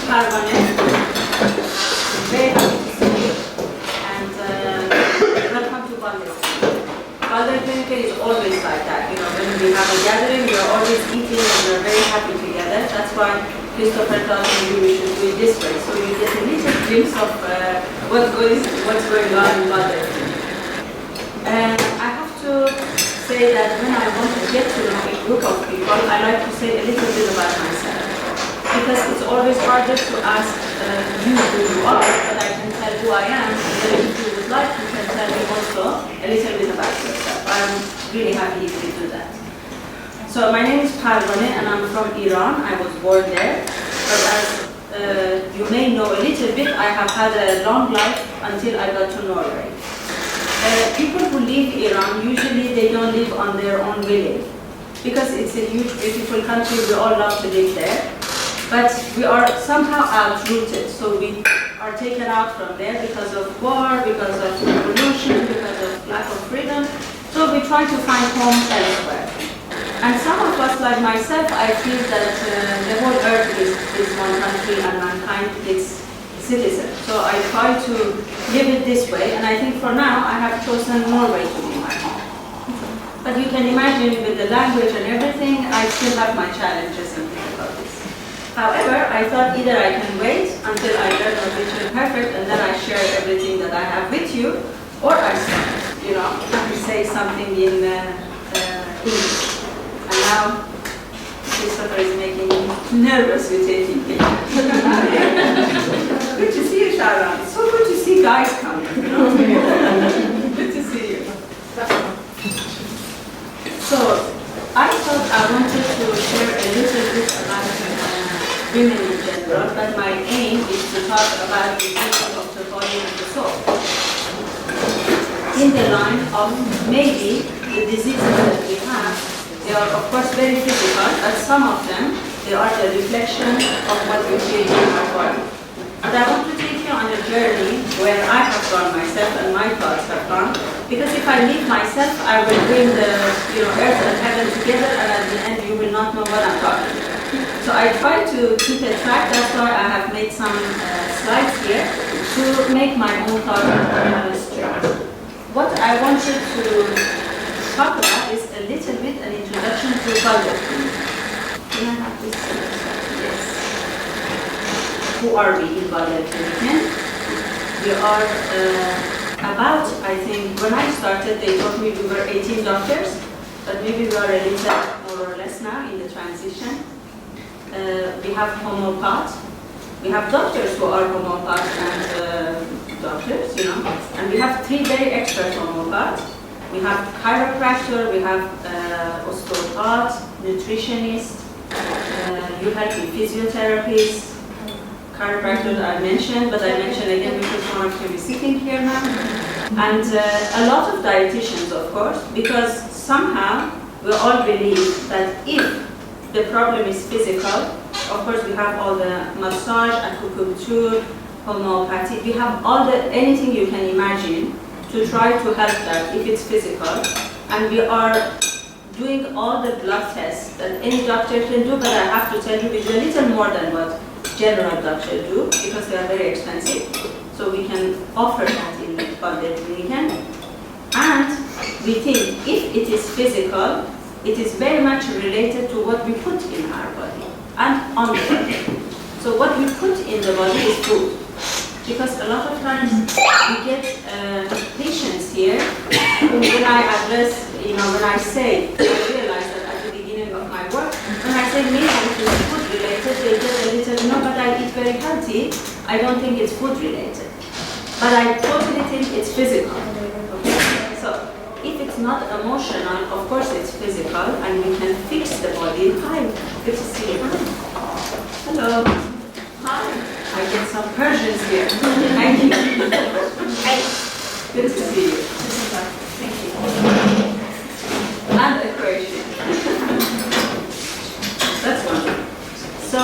Parvaneh. Very happy to see you. And welcome to Balder. Balder Clinic is always like that. You know, when we have a gathering, we are always eating and we are very happy together. That's why Christopher told me we should do it this way. So you get a little glimpse of what's going on in Balder. I have to say that when I want to get to know a group of people, I like to say a little bit about myself. Because it's always harder to ask you who you are, but I can tell who I am, and then if you would like, you can tell me also a little bit about yourself. I'm really happy if you do that. So my name is Parvaneh, and I'm from Iran. I was born there. But as you may know a little bit, I have had a long life until I got to Norway. People who leave Iran, usually they don't live on their own willing. Because it's a huge, beautiful country, we all love to live there. But we are somehow outrooted, so we are taken out from there because of war, because of pollution, because of lack of freedom. So we try to find home elsewhere. And some of us, like myself, I feel that the whole earth is one country and mankind is citizen. So I try to live it this way, and I think for now I have chosen Norway to be my home. But you can imagine with the language and everything, I still have my challenges and difficulties. However, I thought either I can wait until I learn Norwegian perfect and then I share everything that I have with you, or I start, you know, I say something in English. And now, Christopher is making me nervous with taking pictures. Good to see you, Sharon. It's so good to see guys coming, you know? Good to see you. So, I thought I wanted to share a little bit about women in general, but my aim is to talk about the diseases of the body and the soul. In the line of maybe the diseases that we have, they are of course very physical, but some of them, they are the reflection of what we feel in our body. But I want to take you on a journey where I have gone myself and my thoughts have gone, because if I leave myself, I will bring the earth and heaven together, and at the end you will not know what I'm talking about. So I try to keep a track, that's why I have made some slides here to make my own thought straight. What I wanted to talk about is a little bit an introduction to Balder. Can I have this? Yes. Who are we in Balder? We are about, I think, when I started, they told me we were 18 doctors, but maybe we are a little more or less now in the transition. We have homeopaths. We have doctors who are homeopaths and doctors, you know. And we have 3 very expert homeopaths. We have chiropractor, we have osteopath, nutritionist, you help with physiotherapists, chiropractor I mentioned, but I mentioned again because one of you is sitting here now. And a lot of dietitians, of course, because somehow we all believe that if the problem is physical, of course we have all the massage, acupuncture, homeopathy, we have all the, anything you can imagine to try to help that if it's physical. And we are doing all the blood tests that any doctor can do, but I have to tell you we do a little more than what general doctors do because they are very expensive. So we can offer that in Balder Clinic. And we think if it is physical, it is very much related to what we put in our body and on the body. So what we put in the body is food. Because a lot of times we get patients here who, when I address, when I say, I realize that at the beginning of my work, when I say maybe it is food related, they get a little, no, but I eat very healthy, I don't think it's food related. But I totally think it's physical. Okay? So if it's not emotional, of course it's physical, and we can fix the body. Hi, good to see you. Hello. Hi. I get some Persians here. Thank you. Hey. Good to see you. Thank you. And a Croatian. That's wonderful. So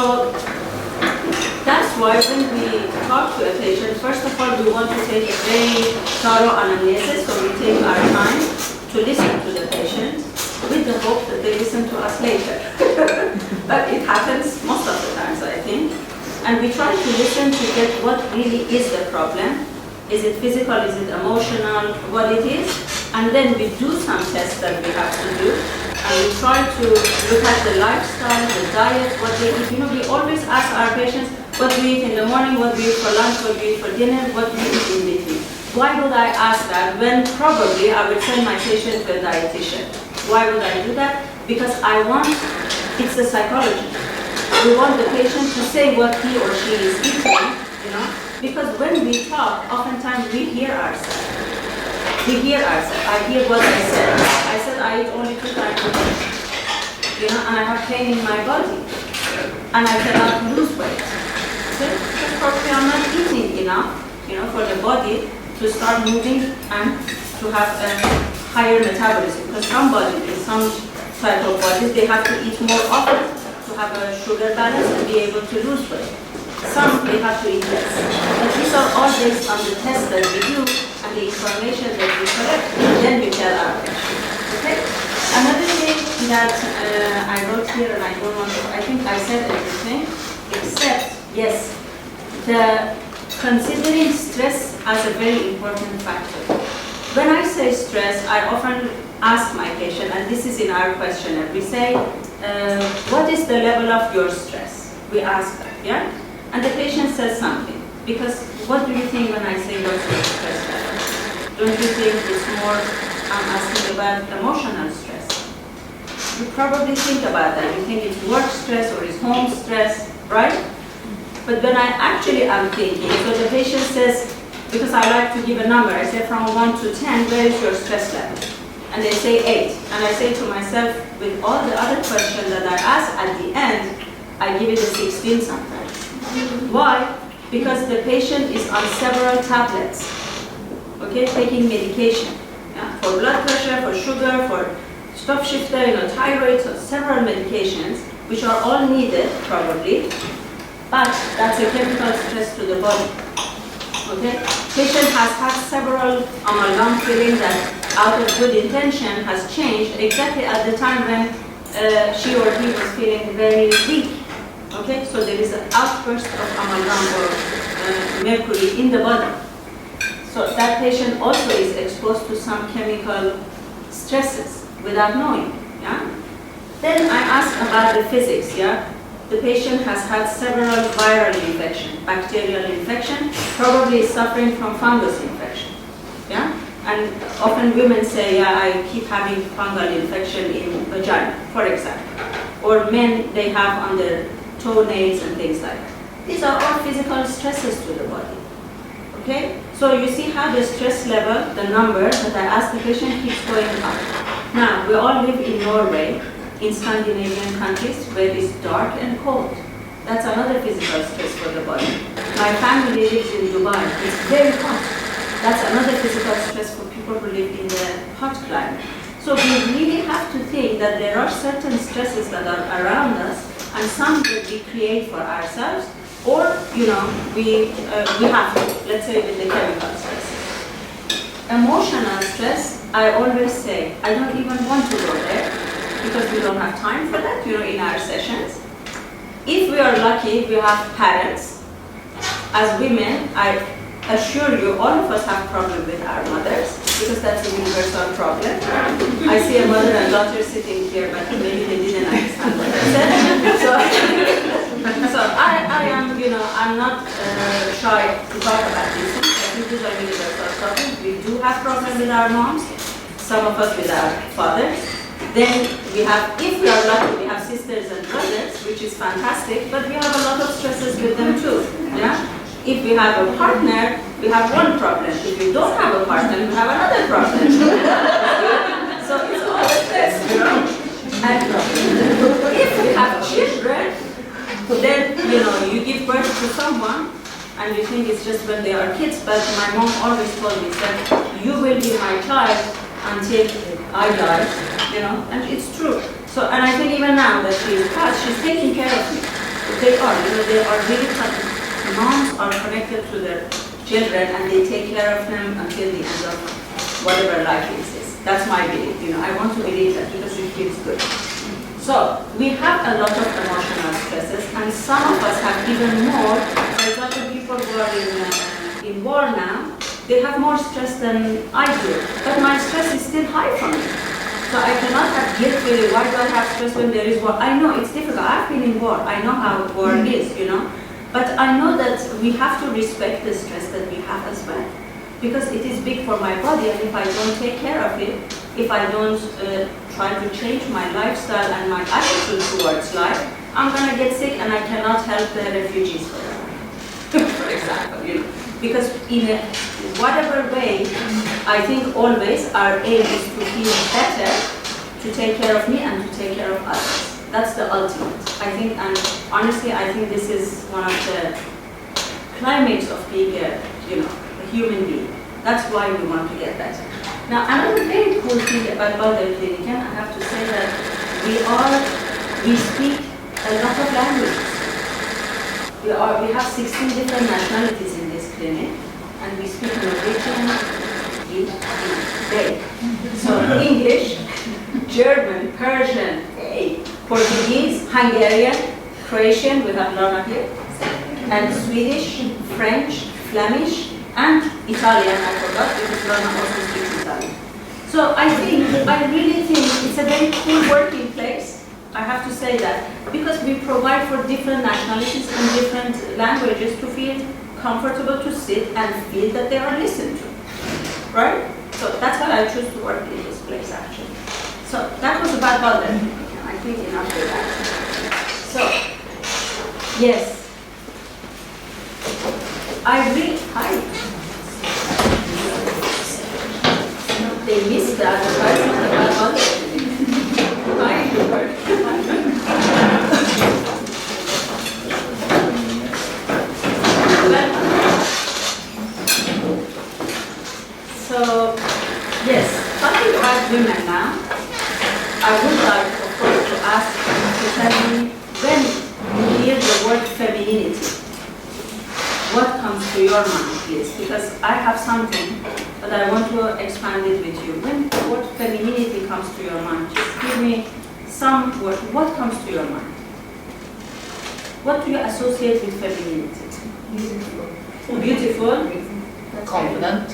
that's why when we talk to a patient, first of all, we want to take a very thorough analysis, so we take our time to listen to the patient with the hope that they listen to us later. But it happens most of the times, I think. And And we try to listen to get what really is the problem. Is it physical, is it emotional, what it is? And then we do some tests that we have to do. And we try to look at the lifestyle, the diet, what they eat. You know, we always ask our patients, what do you eat in the morning, what do you eat for lunch, what do you eat for dinner, what do you eat in between? Why would I ask that when probably I would send my patient to a dietitian? Why would I do that? Because I want, it's the psychology. We want the patient to say what he or she is eating, you know, because when we talk, oftentimes we hear ourselves. We hear ourselves. I hear what I said. I said I eat only 2 times a day, you know, and I have pain in my body, and I cannot lose weight. So, because probably I'm not eating enough, you know, for the body to start moving and to have a higher metabolism. Because some bodies, some type of bodies, they have to eat more often to have a sugar balance and be able to lose weight. Some, they have to eat less. But these are all based on the tests that we do and the information that we collect, then we tell our patients. Okay? Another thing that I wrote here, and I don't want to, I think I said everything, except, yes, the considering stress as a very important factor. When I say stress, I often ask my patient, and this is in our questionnaire, we say, what is the level of your stress? We ask that, yeah? And the patient says something. Because what do you think when I say what's your stress level? Don't you think it's more, I'm asking about emotional stress? You probably think about that. You think it's work stress or it's home stress, right? But when I actually am thinking, so the patient says, because I like to give a number, I say from 1 to 10, where is your stress level? And they say 8. And I say to myself, with all the other questions that I ask at the end, I give it a 16 sometimes. Why? Because the patient is on several tablets, okay, taking medication, yeah, for blood pressure, for sugar, for stop shifter, you know, thyroid, so several medications, which are all needed, probably, but that's a chemical stress to the body, okay? Patient has had several amalgam filling that, out of good intention, has changed exactly at the time when she or he was feeling very weak. Okay, so there is an outburst of amalgam or mercury in the body. So that patient also is exposed to some chemical stresses without knowing. Yeah. Then I ask about the physics. Yeah, the patient has had several viral infection, bacterial infection, probably is suffering from fungus infection. Yeah, and often women say, yeah, I keep having fungal infection in vagina, for example, or men they have on their toenails and things like that. These are all physical stresses to the body. Okay? So you see how the stress level, the number that I ask the patient keeps going up. Now, we all live in Norway, in Scandinavian countries where it's dark and cold. That's another physical stress for the body. My family lives in Dubai. It's very hot. That's another physical stress for people who live in the hot climate. So we really have to think that there are certain stresses that are around us, and some that we create for ourselves, or, you know, we have to, let's say with the chemical stress. Emotional stress, I always say, I don't even want to go there, because we don't have time for that, you know, in our sessions. If we are lucky, we have parents. As women, I assure you, all of us have problems with our mothers, because that's a universal problem. I see a mother and daughter sitting here, but maybe they didn't understand what I said. So I am, you know, I'm not shy to talk about these things. I think these are universal problems. We do have problems with our moms, some of us with our fathers. Then we have, if we are lucky, we have sisters and brothers, which is fantastic, but we have a lot of stresses with them too. Yeah? If we have a partner, we have one problem. If we don't have a partner, we have another problem. So it's all stress, you know. And if we have children, then, you know, you give birth to someone, and you think it's just when they are kids, but my mom always told me that you will be my child until I die, you know, and it's true. So, and I think even now that she is passed, she's taking care of me. They are, you know, they are really moms are connected to their children and they take care of them until the end of whatever life is. That's my belief, you know. I want to believe that because it feels good. So we have a lot of emotional stresses, and some of us have even more. For example, people who are in war now, they have more stress than I do, but my stress is still high for me. So I cannot have guilt feeling, why do I have stress when there is war? I know it's difficult, I've been in war, I know how war is, you know. But I know that we have to respect the stress that we have as well. Because it is big for my body, and if I don't take care of it, if I don't try to change my lifestyle and my attitude towards life, I'm gonna get sick and I cannot help the refugees for example, you know. Because in whatever way, I think always our aim is to feel better, to take care of me and to take care of others. That's the ultimate. I think, and honestly, I think this is one of the climax of being a, you know, a human being. That's why we want to get better. Now, another very cool thing about Balder Clinic, I have to say that we speak a lot of languages. We have 16 different nationalities in this clinic, and we speak Norwegian, so English, German, Persian, Portuguese, Hungarian, Croatian, we have Lorna here, and Swedish, French, Flemish, and Italian, I forgot, because Lorna also speaks Italian. So I really think it's a very cool working place. I have to say that, because we provide for different nationalities and different languages to feel comfortable to sit and feel that they are listened to, right? So that's why I choose to work in this place, actually. So that was about Balder. I think enough for that. So, yes. I really, they missed the advertisement about Balder. So, yes, talking about women now, I would like, of course, to ask you to tell me, when you hear the word femininity, what comes to your mind, please? Because I have something, but I want to expand it with you. When the word femininity comes to your mind, just give me some word. What comes to your mind? What do you associate with femininity? Beautiful. Beautiful. Confident.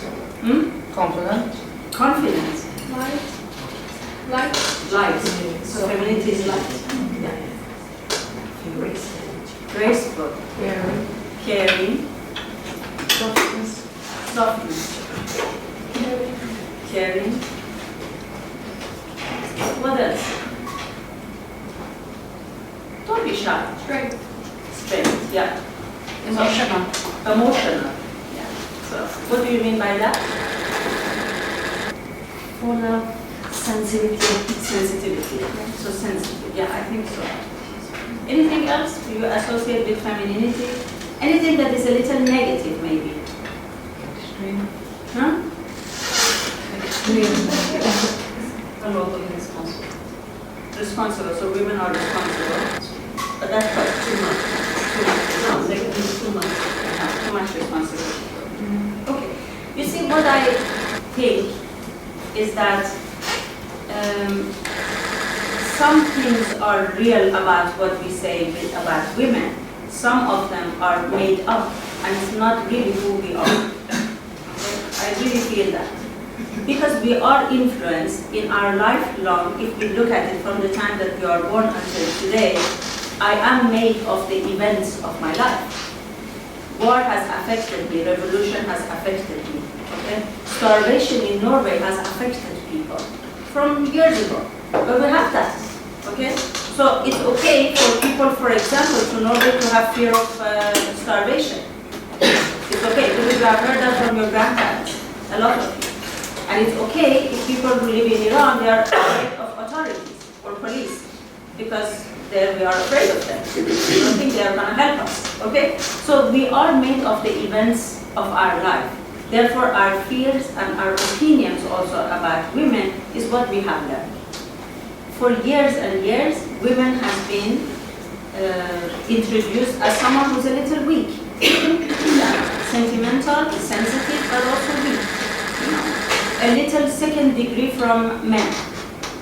Confident. Confident. Light. Light. Light. So femininity is light. Yeah. Graceful. Caring. Caring. Softness. Softness. Caring. Caring. What else? Don't be shy. Strength. Strength, yeah. Emotional. Emotional. Yeah. So, what do you mean by that? Full of sensitivity. Sensitivity. So sensitive. Yeah, I think so. Anything else you associate with femininity? Anything that is a little negative, maybe? Extreme. Huh? Extreme. Responsible. Responsible. So women are responsible. But that's quite too much. Too much. No, negative too much. Yeah, too much responsibility. Okay. You see, what I think is that some things are real about what we say about women. Some of them are made up, and it's not really who we are. I really feel that. Because we are influenced in our lifelong, if we look at it from the time that we are born until today, I am made of the events of my life. War has affected me, revolution has affected me. Okay? Starvation in Norway has affected people from years ago. But we have that. Okay? So it's okay for people, for example, to Norway to have fear of starvation. It's okay, because you have heard that from your grandparents, a lot of you. And it's okay if people who live in Iran, they are afraid of authorities or police, because there we are afraid of them. We don't think they are going to help us. Okay? So we are made of the events of our life. Therefore, our fears and our opinions also about women is what we have learned. For years and years, women have been introduced as someone who's a little weak. Sentimental, sensitive, but also weak. You know, a little second degree from men.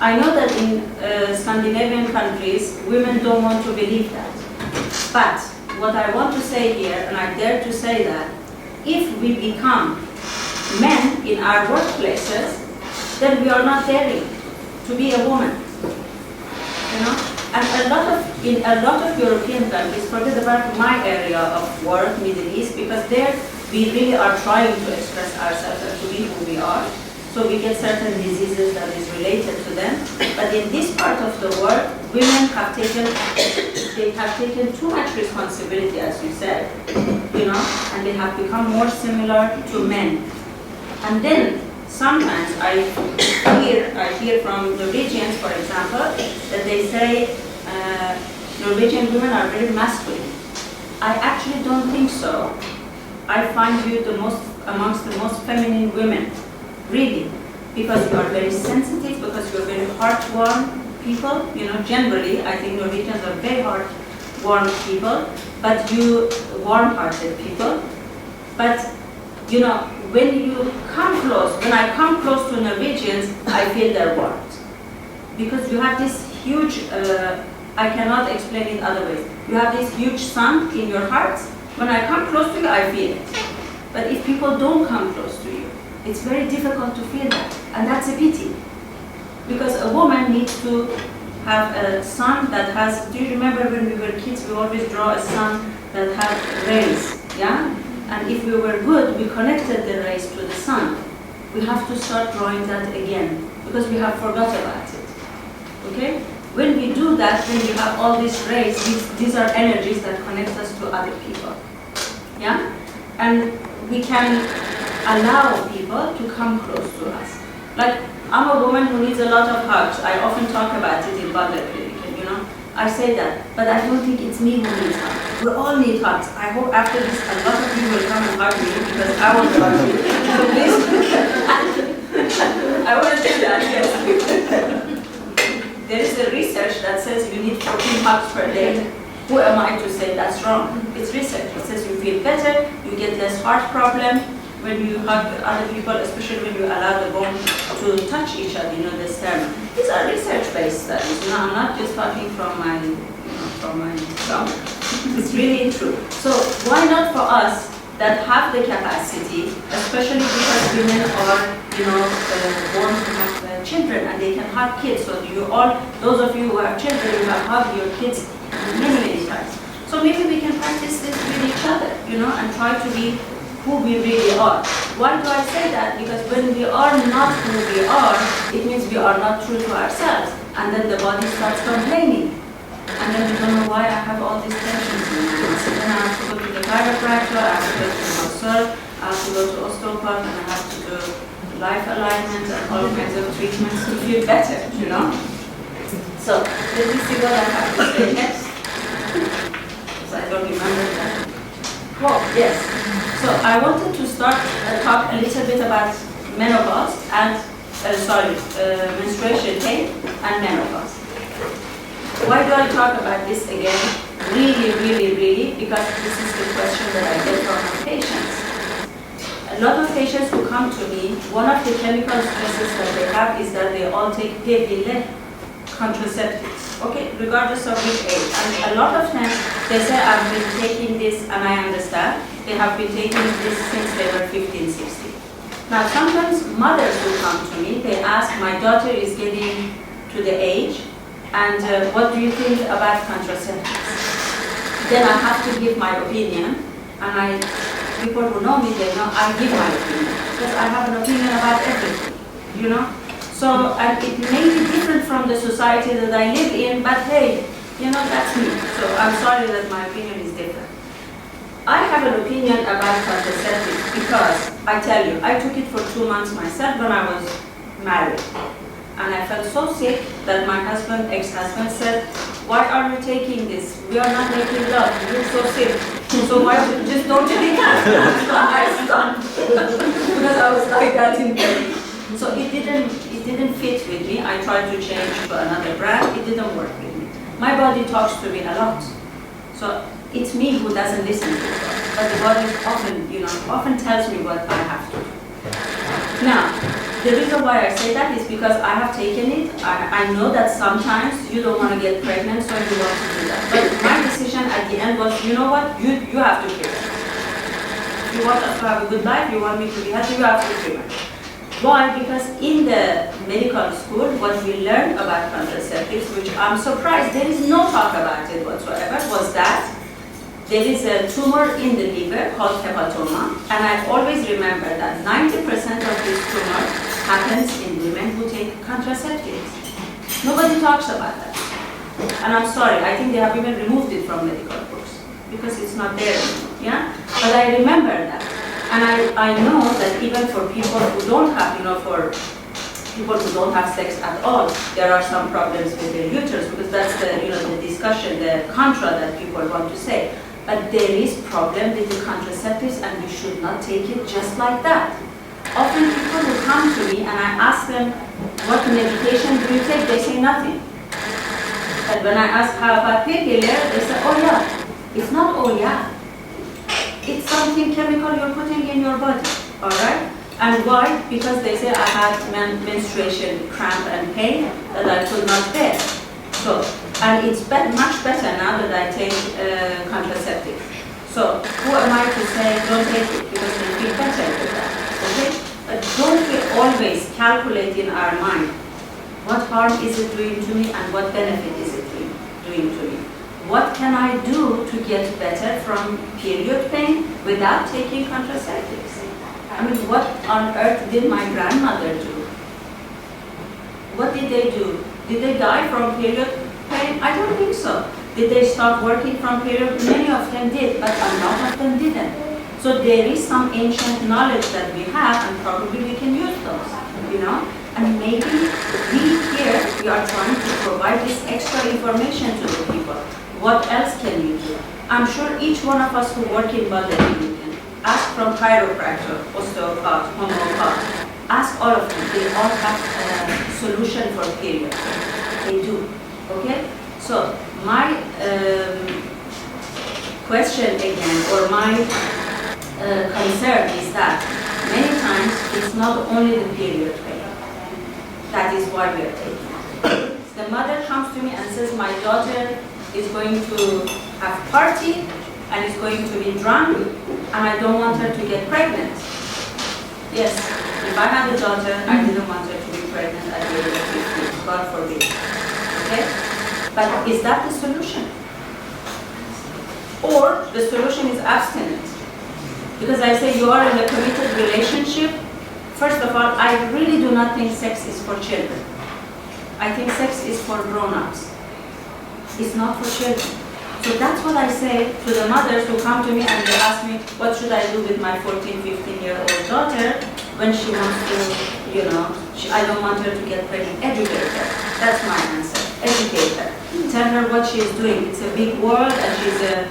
I know that in Scandinavian countries, women don't want to believe that. But what I want to say here, and I dare to say that, if we become men in our workplaces, then we are not daring to be a woman. You know? And in a lot of European countries, forget about my area of work, Middle East, because there we really are trying to express ourselves and to be who we are. So we get certain diseases that is related to them. But in this part of the world, women have taken too much responsibility, as you said, you know, and they have become more similar to men. And then sometimes I hear from Norwegians, for example, that they say Norwegian women are very masculine. I actually don't think so. I find you amongst the most feminine women. Really, because you are very sensitive, because you are very heart-warm people. You know, generally, I think Norwegians are very heart-warm people, but you warm-hearted people. But you know, when I come close to Norwegians, I feel their warmth, because you have this huge. I cannot explain it other ways. You have this huge sun in your hearts. When I come close to you, I feel it. But if people don't come close to you, it's very difficult to feel that, and that's a pity. Because a woman needs to have a sun that has, do you remember when we were kids, we always draw a sun that had rays, yeah? And if we were good, we connected the rays to the sun. We have to start drawing that again, because we have forgot about it, okay? When we do that, then we have all these rays, these are energies that connect us to other people, yeah? And we can allow people to come close to us. Like, I'm a woman who needs a lot of hugs. I often talk about it in Butler Clinic, you know. I say that, but I don't think it's me who needs hugs. We all need hugs. I hope after this, a lot of you will come and hug me, because I want to hug you. So please, I want to do that, yes. There is a research that says you need 14 hugs per day. Who am I to say that's wrong? It's research. It says you feel better, you get less heart problem when you hug other people, especially when you allow the bone to touch each other, you know, the sternum. These are research-based studies. You know, I'm not just talking from my stomach. It's really true. So why not for us that have the capacity, especially because women are, you know, born to have children and they can hug kids. So those of you who have children, you have hugged your kids many times. So maybe we can practice this with each other, you know, and try to be who we really are. Why do I say that? Because when we are not who we are, it means we are not true to ourselves. And then the body starts complaining. And then we don't know why I have all these tensions in my body. So then I have to go to the chiropractor, I have to go to the masseur, I have to go to osteopath, and I have to do life alignment and all kinds of treatments to feel better, you know? So let me see what I have to say next. So I don't remember that. Oh, yes. So I wanted to start talk a little bit about menopause and, menstruation pain and menopause. Why do I talk about this again? Really, because this is the question that I get from my patients. A lot of patients who come to me, one of the chemical stresses that they have is that they all take PPL contraceptives, okay, regardless of which age. And a lot of times they say, I've been taking this, and I understand, they have been taking this since they were 15, 16. Now sometimes mothers who come to me, they ask, my daughter is getting to the age, and what do you think about contraceptives? Then I have to give my opinion, and people who know me, they know I give my opinion, because I have an opinion about everything, you know? So, and it may be different from the society that I live in, but hey, you know, that's me. So I'm sorry that my opinion is different. I have an opinion about contraceptives because, I tell you, I took it for 2 months myself when I was married. And I felt so sick that my ex-husband said, why are you taking this? We are not making love, you're so sick. So why just don't take it? I stopped. Because I was like that in bed. So it didn't fit with me. I tried to change to another brand, it didn't work with me. My body talks to me a lot. So it's me who doesn't listen to it. But the body often tells me what I have to do. Now, the reason why I say that is because I have taken it. I know that sometimes you don't want to get pregnant, so you want to do that. But my decision at the end was, you know what, you have to treat it. You want us to have a good life, you want me to be happy, you have to treat it. Why? Because in the medical school, what we learned about contraceptives, which I'm surprised there is no talk about it whatsoever, was that there is a tumor in the liver called hepatoma, and I always remember that 90% of this tumor happens in women who take contraceptives. Nobody talks about that. And I'm sorry, I think they have even removed it from medical books because it's not there anymore, yeah? But I remember that. And I know that even for people who don't have, for people who don't have sex at all, there are some problems with their uterus because that's the discussion, the contra that people want to say. But there is problem with the contraceptives and you should not take it just like that. Often people will come to me and I ask them, what medication do you take? They say nothing. But when I ask how about painkiller, they say, oh yeah. It's not oh yeah. It's something chemical you're putting in your body, all right? And why? Because they say I had menstruation cramp and pain that I could not bear. So, and it's much better now that I take contraceptives. So, who am I to say don't take it because they feel better with that, okay? But don't we always calculate in our mind what harm is it doing to me and what benefit is it doing to me? What can I do to get better from period pain without taking contraceptives? I mean, what on earth did my grandmother do? What did they do? Did they die from period pain? I don't think so. Did they stop working from period? Many of them did, but a lot of them didn't. So there is some ancient knowledge that we have and probably we can use those, And maybe we are trying to provide this extra information to the people. What else can you do? I'm sure each one of us who work in body can ask from chiropractor, osteopath, homeopath. Ask all of them. They all have a solution for period. They do. Okay? So my question again, or my concern is that many times it's not only the period pain. That is why we are taking it. The mother comes to me and says, my daughter is going to have party and is going to be drunk and I don't want her to get pregnant. Yes, if I had a daughter, I didn't want her to be pregnant at the age of 15, God forbid. Okay? But is that the solution? Or the solution is abstinence? Because I say you are in a committed relationship. First of all, I really do not think sex is for children. I think sex is for grown-ups. It's not for children. So that's what I say to the mothers who come to me and they ask me, what should I do with my 14, 15-year-old daughter when she wants to, I don't want her to get pregnant. Educate her. That's my answer. Educate her. Tell her what she is doing. It's a big world and she's a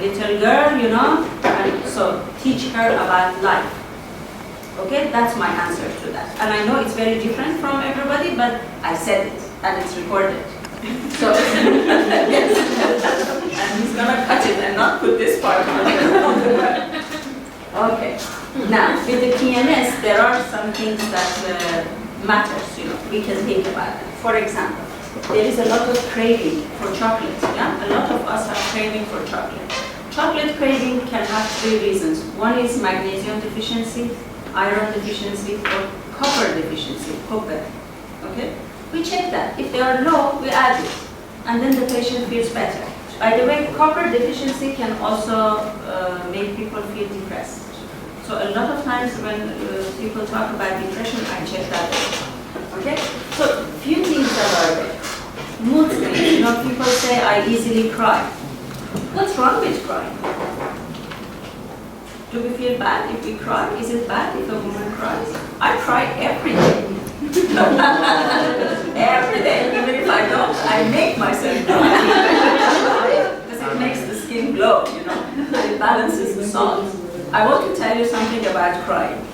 little girl, and so teach her about life. Okay, that's my answer to that. And I know it's very different from everybody, but I said it and it's recorded. So, yes. And he's gonna cut it and not put this part on it. Okay. Now, with the PMS, there are some things that matters, we can think about it. For example, there is a lot of craving for chocolate, yeah? A lot of us have craving for chocolate. Chocolate craving can have three reasons. One is magnesium deficiency, iron deficiency, or copper deficiency, copper, okay? We check that. If they are low, we add it, and then the patient feels better. By the way, copper deficiency can also make people feel depressed. So a lot of times when people talk about depression, I check that out. Okay? So few things that are there. Mood swings. People say I easily cry. What's wrong with crying? Do we feel bad if we cry? Is it bad if a woman cries? I cry every day. Every day, even if I don't, I make myself cry. Because it makes the skin glow, and it balances the salt. I want to tell you something about crying,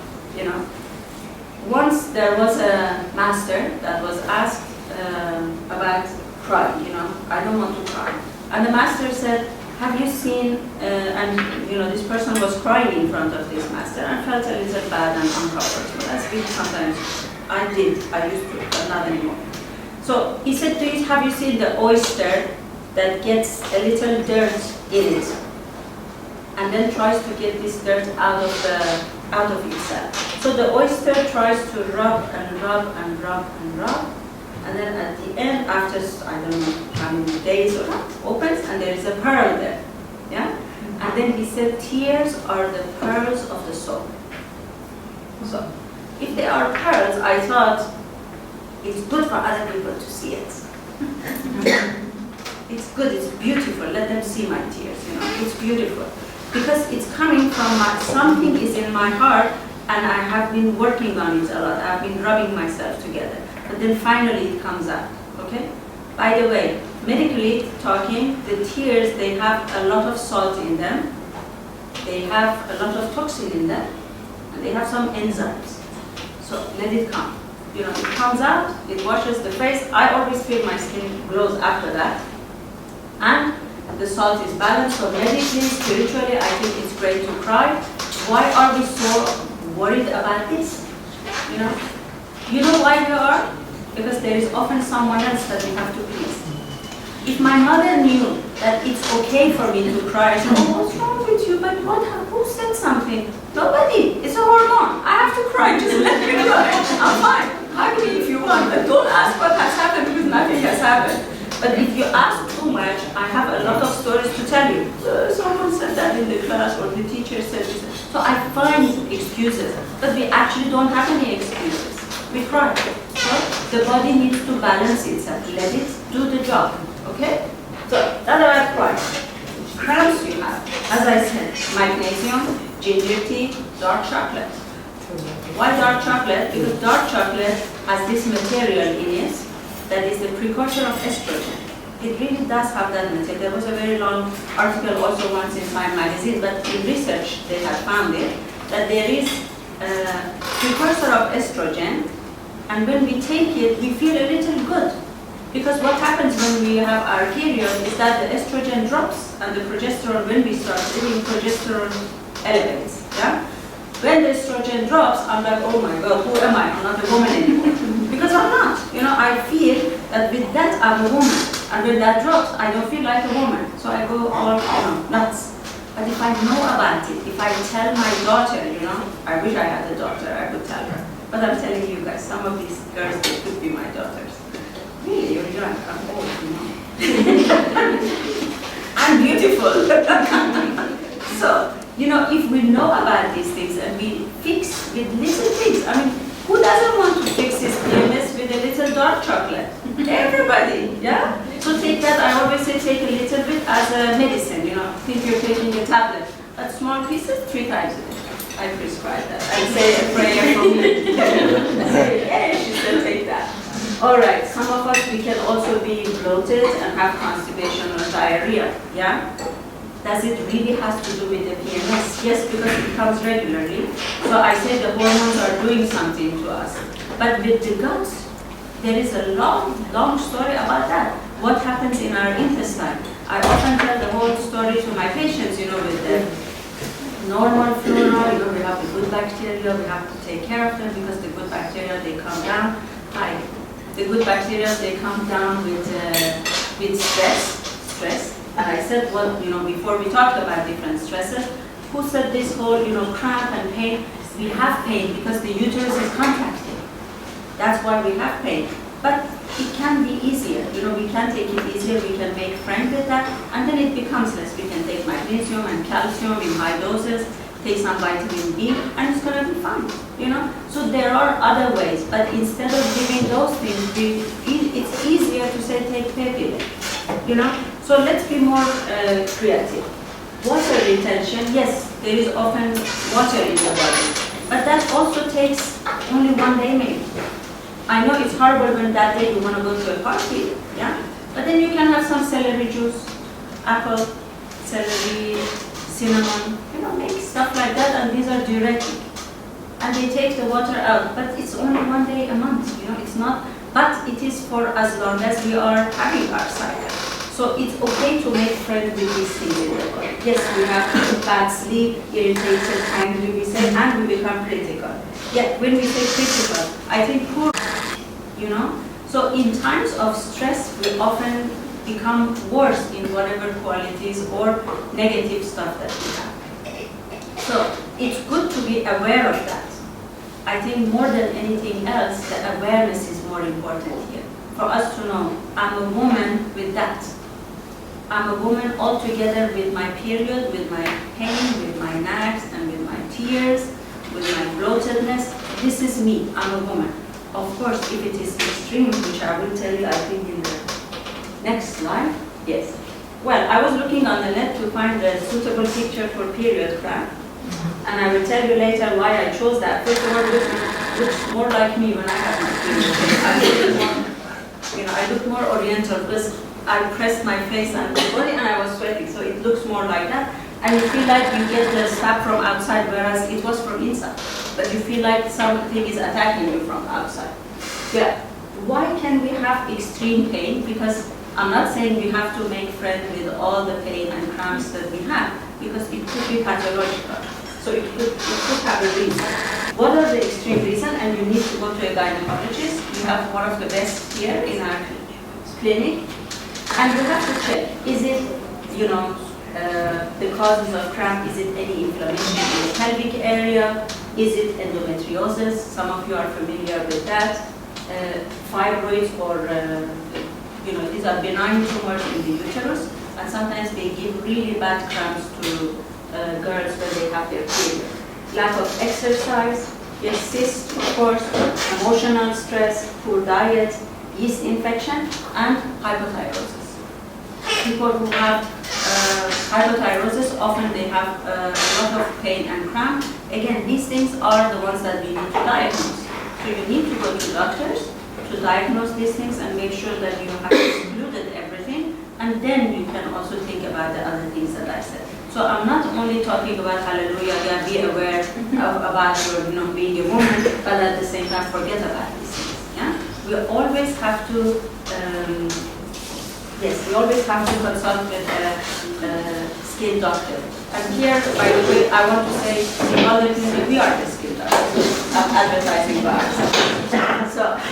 Once there was a master that was asked about crying, I don't want to cry. And the master said, have you seen, and this person was crying in front of this master and felt a little bad and uncomfortable, as we sometimes, I used to, but not anymore. So he said to it, have you seen the oyster that gets a little dirt in it and then tries to get this dirt out of itself? So the oyster tries to rub and rub and rub and rub, and then at the end, after I don't know how many days or not, opens and there is a pearl there. Yeah? And then he said, tears are the pearls of the soul. So if they are pearls, I thought it's good for other people to see it. It's good, it's beautiful. Let them see my tears, It's beautiful. Because it's coming from something is in my heart, and I have been working on it a lot. I've been rubbing myself together. But then finally it comes out, okay? By the way, medically talking, the tears, they have a lot of salt in them. They have a lot of toxin in them. And they have some enzymes. So let it come. It comes out, it washes the face. I always feel my skin glows after that. And the salt is balanced, so medically, spiritually, I think it's great to cry. Why are we so worried about this? You know why we are? Because there is often someone else that we have to please. If my mother knew that it's okay for me to cry, I said, oh, what's wrong with you? But who said something? Nobody. It's a hormone. I have to cry. Just let me cry. I'm fine. Hug me if you want, but don't ask what has happened because nothing has happened. But if you ask too much, I have a lot of stories to tell you. Someone said that in the class, or the teacher said this. So I find excuses, but we actually don't have any excuses. We cry. So the body needs to balance itself. Let it do the job. Okay? So that's about cry. Cramps you have, as I said, magnesium, ginger tea, dark chocolate. Why dark chocolate? Because dark chocolate has this material in it that is the precursor of estrogen. It really does have that material. There was a very long article also once in Time magazine, but in research they have found it, that there is a precursor of estrogen, and when we take it, we feel a little good. Because what happens when we have our period is that the estrogen drops, and the progesterone, when we start eating, progesterone elevates. Yeah? When the estrogen drops, I'm like, oh my God, who am I? I'm not a woman anymore. Because I'm not. I feel that with that I'm a woman. And when that drops, I don't feel like a woman. So I go all nuts. But if I know about it, if I tell my daughter, I wish I had a daughter, I could tell her. But I'm telling you guys, some of these girls, they could be my daughters. Really, you're young, I'm old, I'm beautiful. So, if we know about these things and we fix with little things, who doesn't want to fix his PMS with a little dark chocolate? Everybody, yeah? So take that, I always say take a little bit as a medicine, think you're taking a tablet. But small pieces, 3 times a day. I prescribe that. I say a prayer for me. Yeah, she said take that. Alright, some of us, we can also be bloated and have constipation or diarrhea, yeah? Does it really have to do with the PMS? Yes, because it comes regularly. So I say the hormones are doing something to us. But with the gut, there is a long story about that. What happens in our intestine? I often tell the whole story to my patients, with the normal flora, we have the good bacteria, we have to take care of them because the good bacteria, they come down. The good bacteria, they come down with stress. And I said, before we talked about different stresses, who said this whole, cramp and pain? We have pain because the uterus is contracting. That's why we have pain. But it can be easier. We can take it easier. We can make friends with that, and then it becomes less. We can take magnesium and calcium in high doses, take some vitamin B, and it's going to be fine. So there are other ways, but instead of giving those things, it's easier to say take peptide. So let's be more creative. Water retention, yes, there is often water in the body, but that also takes only 1 day maybe. I know it's horrible when that day you want to go to a party, yeah? But then you can have some celery juice, apple, celery, cinnamon, make stuff like that, and these are diuretic. And they take the water out, but it's only 1 day a month, it's not, but it is for as long as we are having our cycle. So it's okay to make friends with these things in the body. Yes, we have bad sleep, irritated, angry, we say, and we become critical. Yet when we say critical, I think poor, you know. So in times of stress, we often become worse in whatever qualities or negative stuff that we have. So it's good to be aware of that. I think more than anything else, the awareness is more important here. For us to know, I'm a woman with that. I'm a woman altogether with my period, with my pain, with my nags, and with my tears, with my bloatedness. This is me, I'm a woman. Of course, if it is extreme, which I will tell you, I think in the next slide, yes. Well, I was looking on the net to find a suitable picture for period cramp. And I will tell you later why I chose that. First of all, it looks more like me when I have my period. I look more oriental because I pressed my face and my body and I was sweating, so it looks more like that. And you feel like you get the stab from outside, whereas it was from inside. But you feel like something is attacking you from outside. Yeah. Why can we have extreme pain? Because I'm not saying we have to make friends with all the pain and cramps that we have, because it could be pathological. So it could have a reason. What are the extreme reasons? And you need to go to a gynecologist. We have one of the best here in our clinic. And you have to check, is it, the causes of cramp, is it any inflammation in the pelvic area? Is it endometriosis? Some of you are familiar with that. Fibroids or, these are benign tumors in the uterus. And sometimes they give really bad cramps to girls when they have their period. Lack of exercise, yes, cysts, of course, emotional stress, poor diet, yeast infection, and hypothyroidism. People who have hypothyroidism, often they have a lot of pain and cramp. Again, these things are the ones that we need to diagnose. So you need to go to doctors to diagnose these things and make sure that you have excluded everything, and then you can also think about the other things that I said. So I'm not only talking about hallelujah, yeah, be aware about your, being a woman, but at the same time forget about these things. Yeah, we always have to. We always have to consult with a skin doctor. And here, by the way, I want to say, in all the clinic, we are the skin doctors. I'm advertising for ourselves.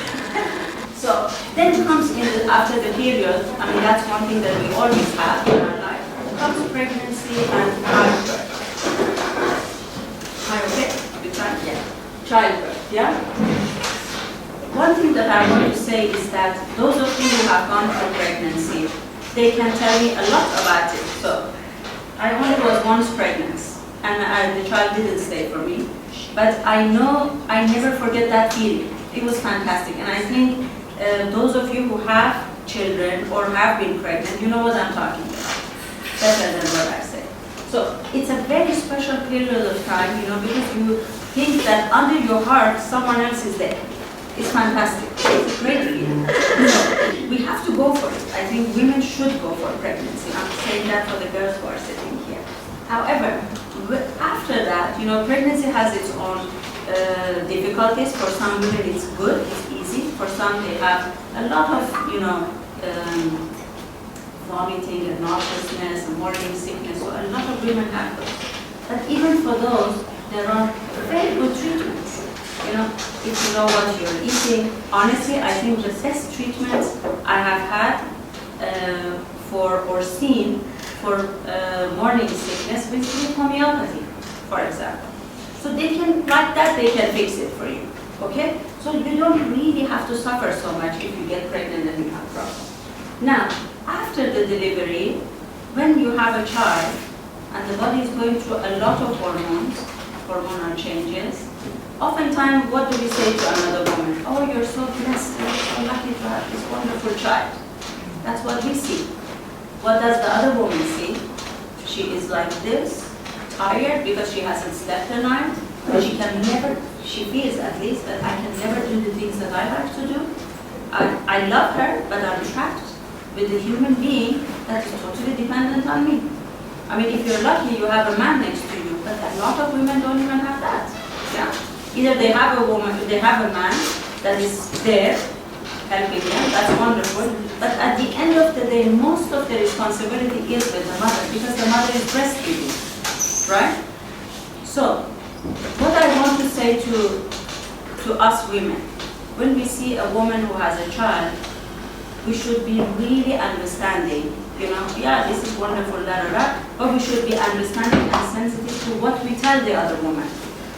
So then comes after the period. I mean, that's one thing that we always have in our life. Comes pregnancy and childbirth. Childbirth, yeah? One thing that I want to say is that those of you who have gone through pregnancy, they can tell me a lot about it. So I only was once pregnant, and the child didn't stay for me. But I know I never forget that feeling. It was fantastic. And I think those of you who have children or have been pregnant, you know what I'm talking about. Better than what I say. So it's a very special period of time, because you think that under your heart, someone else is there. It's fantastic. It's a great feeling. So we have to go for it. I think women should go for pregnancy. I'm saying that for the girls who are sitting here. However, after that, pregnancy has its own difficulties. For some women it's good, it's easy. For some they have a lot of, vomiting and nauseousness and morning sickness. So a lot of women have those. But even for those, there are very good treatments. If you know what you're eating. Honestly, I think the best treatments I have had seen for morning sickness with homeopathy, for example. So they can, like that, they can fix it for you. Okay? So you don't really have to suffer so much if you get pregnant and you have problems. Now, after the delivery, when you have a child and the body is going through a lot of hormonal changes, oftentimes, what do we say to another woman? Oh, you're so blessed, you're so lucky to have this wonderful child. That's what we see. What does the other woman see? She is like this, tired because she hasn't slept the night, but she feels at least that I can never do the things that I like to do. I love her, but I'm trapped with a human being that is totally dependent on me. I mean, if you're lucky, you have a man next to you, but a lot of women don't even have that. Yeah. Either they have a man that is there, helping them, that's wonderful. But at the end of the day, most of the responsibility is with the mother because the mother is breastfeeding, right? So, what I want to say to us women, when we see a woman who has a child, we should be really understanding, yeah, this is wonderful, but we should be understanding and sensitive to what we tell the other woman.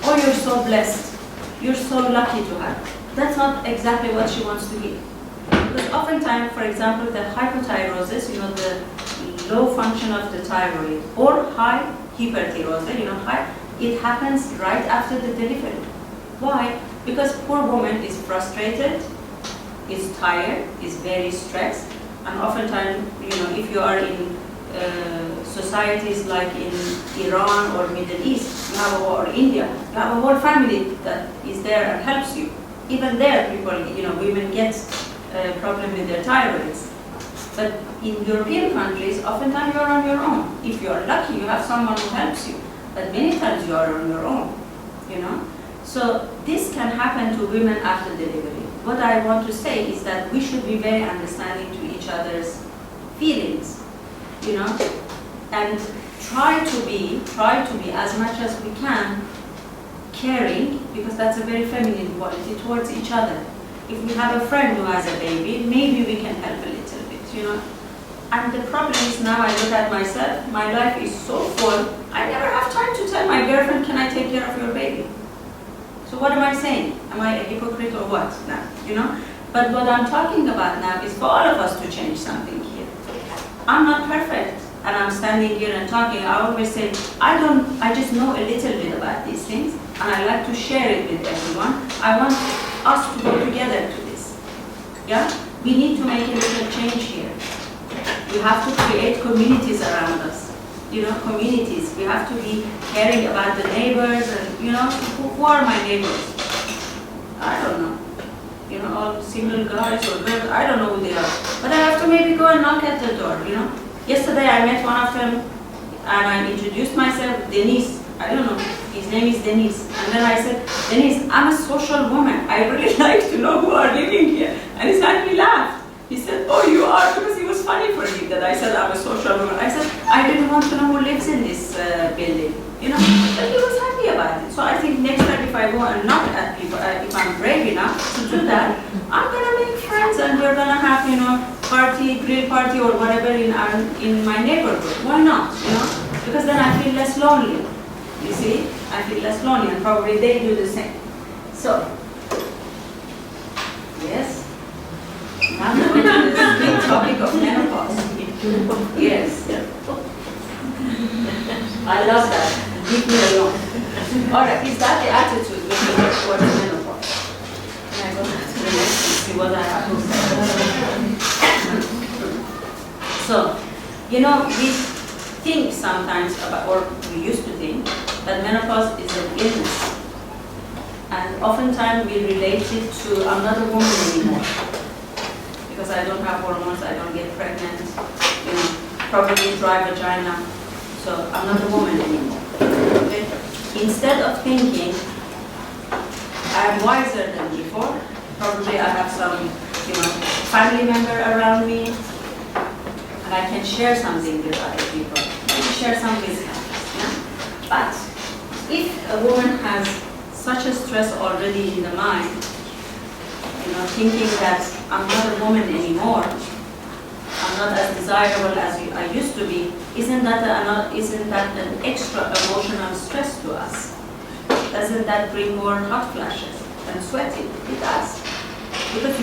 Oh, you're so blessed. You're so lucky to have. That's not exactly what she wants to hear. Because oftentimes, for example, the hypothyroidism, the low function of the thyroid, or high hyperthyroidism, it happens right after the delivery. Why? Because poor woman is frustrated, is tired, is very stressed, and oftentimes, if you are in societies like in Iran or Middle East, or India, you have a whole family that is there and helps you. Even there, people, women get a problem with their thyroids. But in European countries, oftentimes you are on your own. If you are lucky, you have someone who helps you. But many times you are on your own, So this can happen to women after delivery. What I want to say is that we should be very understanding to each other's feelings, and try to be as much as we can caring, because that's a very feminine quality, towards each other. If we have a friend who has a baby, maybe we can help a little bit, And the problem is now I look at myself, my life is so full, I never have time to tell my girlfriend, can I take care of your baby? So what am I saying? Am I a hypocrite or what now, But what I'm talking about now is for all of us to change something here. I'm not perfect, and I'm standing here and talking. I always say, I just know a little bit about these things, and I like to share it with everyone. I want us to go together to this. Yeah? We need to make a little change here. We have to create communities around us. Communities. We have to be caring about the neighbors and, who are my neighbors? I don't know. All single guys or girls, I don't know who they are. But I have to maybe go and knock at the door, Yesterday I met one of them and I introduced myself, Denise. I don't know, his name is Denise. And then I said, Denise, I'm a social woman. I really like to know who are living here. And he laughed. He said, oh, you are? Because it was funny for him that I said I'm a social woman. I said, I didn't want to know who lives in this building, But he was happy about it. So I think next time if I go and knock at people, if I'm brave enough to do that, I'm going to make friends and we're going to have, grill party or whatever in my neighborhood. Why not, Because then I feel less lonely. You see? I feel less lonely and probably they do the same. So, yes? Now we're going to this big topic of menopause. Yes. I love that. Leave me alone. All right, is that the attitude we should work towards menopause? Can I go to the next and see what I have to say? So, we think sometimes about, or we used to think, that menopause is an illness. And oftentimes we relate it to I'm not a woman anymore. Because I don't have hormones, I don't get pregnant, probably dry vagina, so I'm not a woman anymore. Okay? Instead of thinking I'm wiser than before, probably I have some, family member around me, and I can share something with other people. Maybe share some wisdom. Yeah? But if a woman has such a stress already in the mind, thinking that I'm not a woman anymore, I'm not as desirable as I used to be, isn't that an extra emotional stress to us? Doesn't that bring more hot flashes and sweating? It does. Because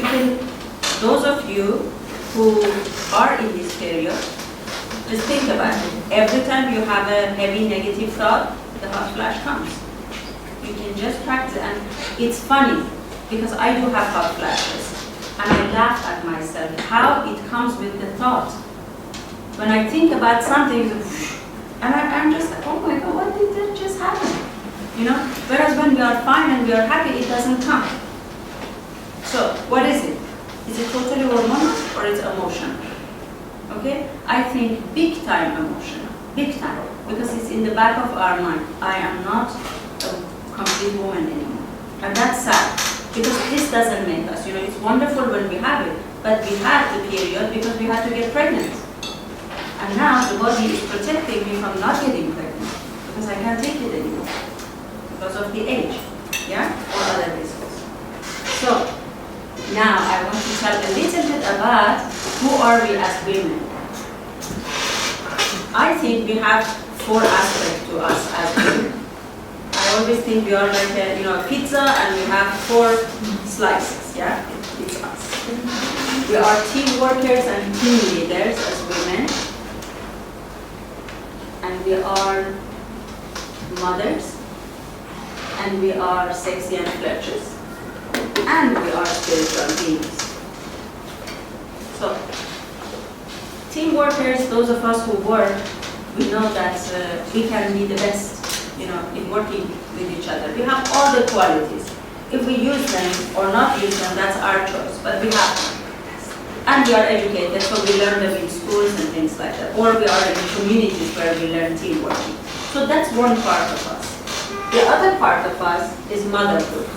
those of you who are in this period, just think about it. Every time you have a heavy negative thought, the hot flash comes. You can just practice, and it's funny, because I do have hot flashes, and I laugh at myself, how it comes with the thought. When I think about something, and I'm just like, oh my God, what did that just happen? Whereas when we are fine and we are happy, it doesn't come. So, what is it? Is it totally hormonal or it's emotional? Okay? I think big time emotional, big time, because it's in the back of our mind. I am not a complete woman anymore. And that's sad. Because this doesn't make us, it's wonderful when we have it, but we had the period because we had to get pregnant. And now the body is protecting me from not getting pregnant because I can't take it anymore because of the age, or other reasons. So now I want to tell a little bit about who are we as women. I think we have 4 aspects to us as women. I always think we are like a pizza and we have 4 slices, It's us. We are team workers and team leaders as women. And we are mothers. And we are sexy and flirtatious. And we are spiritual beings. So, team workers, those of us who work, we know that we can be the best, in working with each other. We have all the qualities. If we use them or not use them, that's our choice, but we have them. And we are educated, so we learn them in schools and things like that. Or we are in communities where we learn team working. So that's one part of us. The other part of us is motherhood.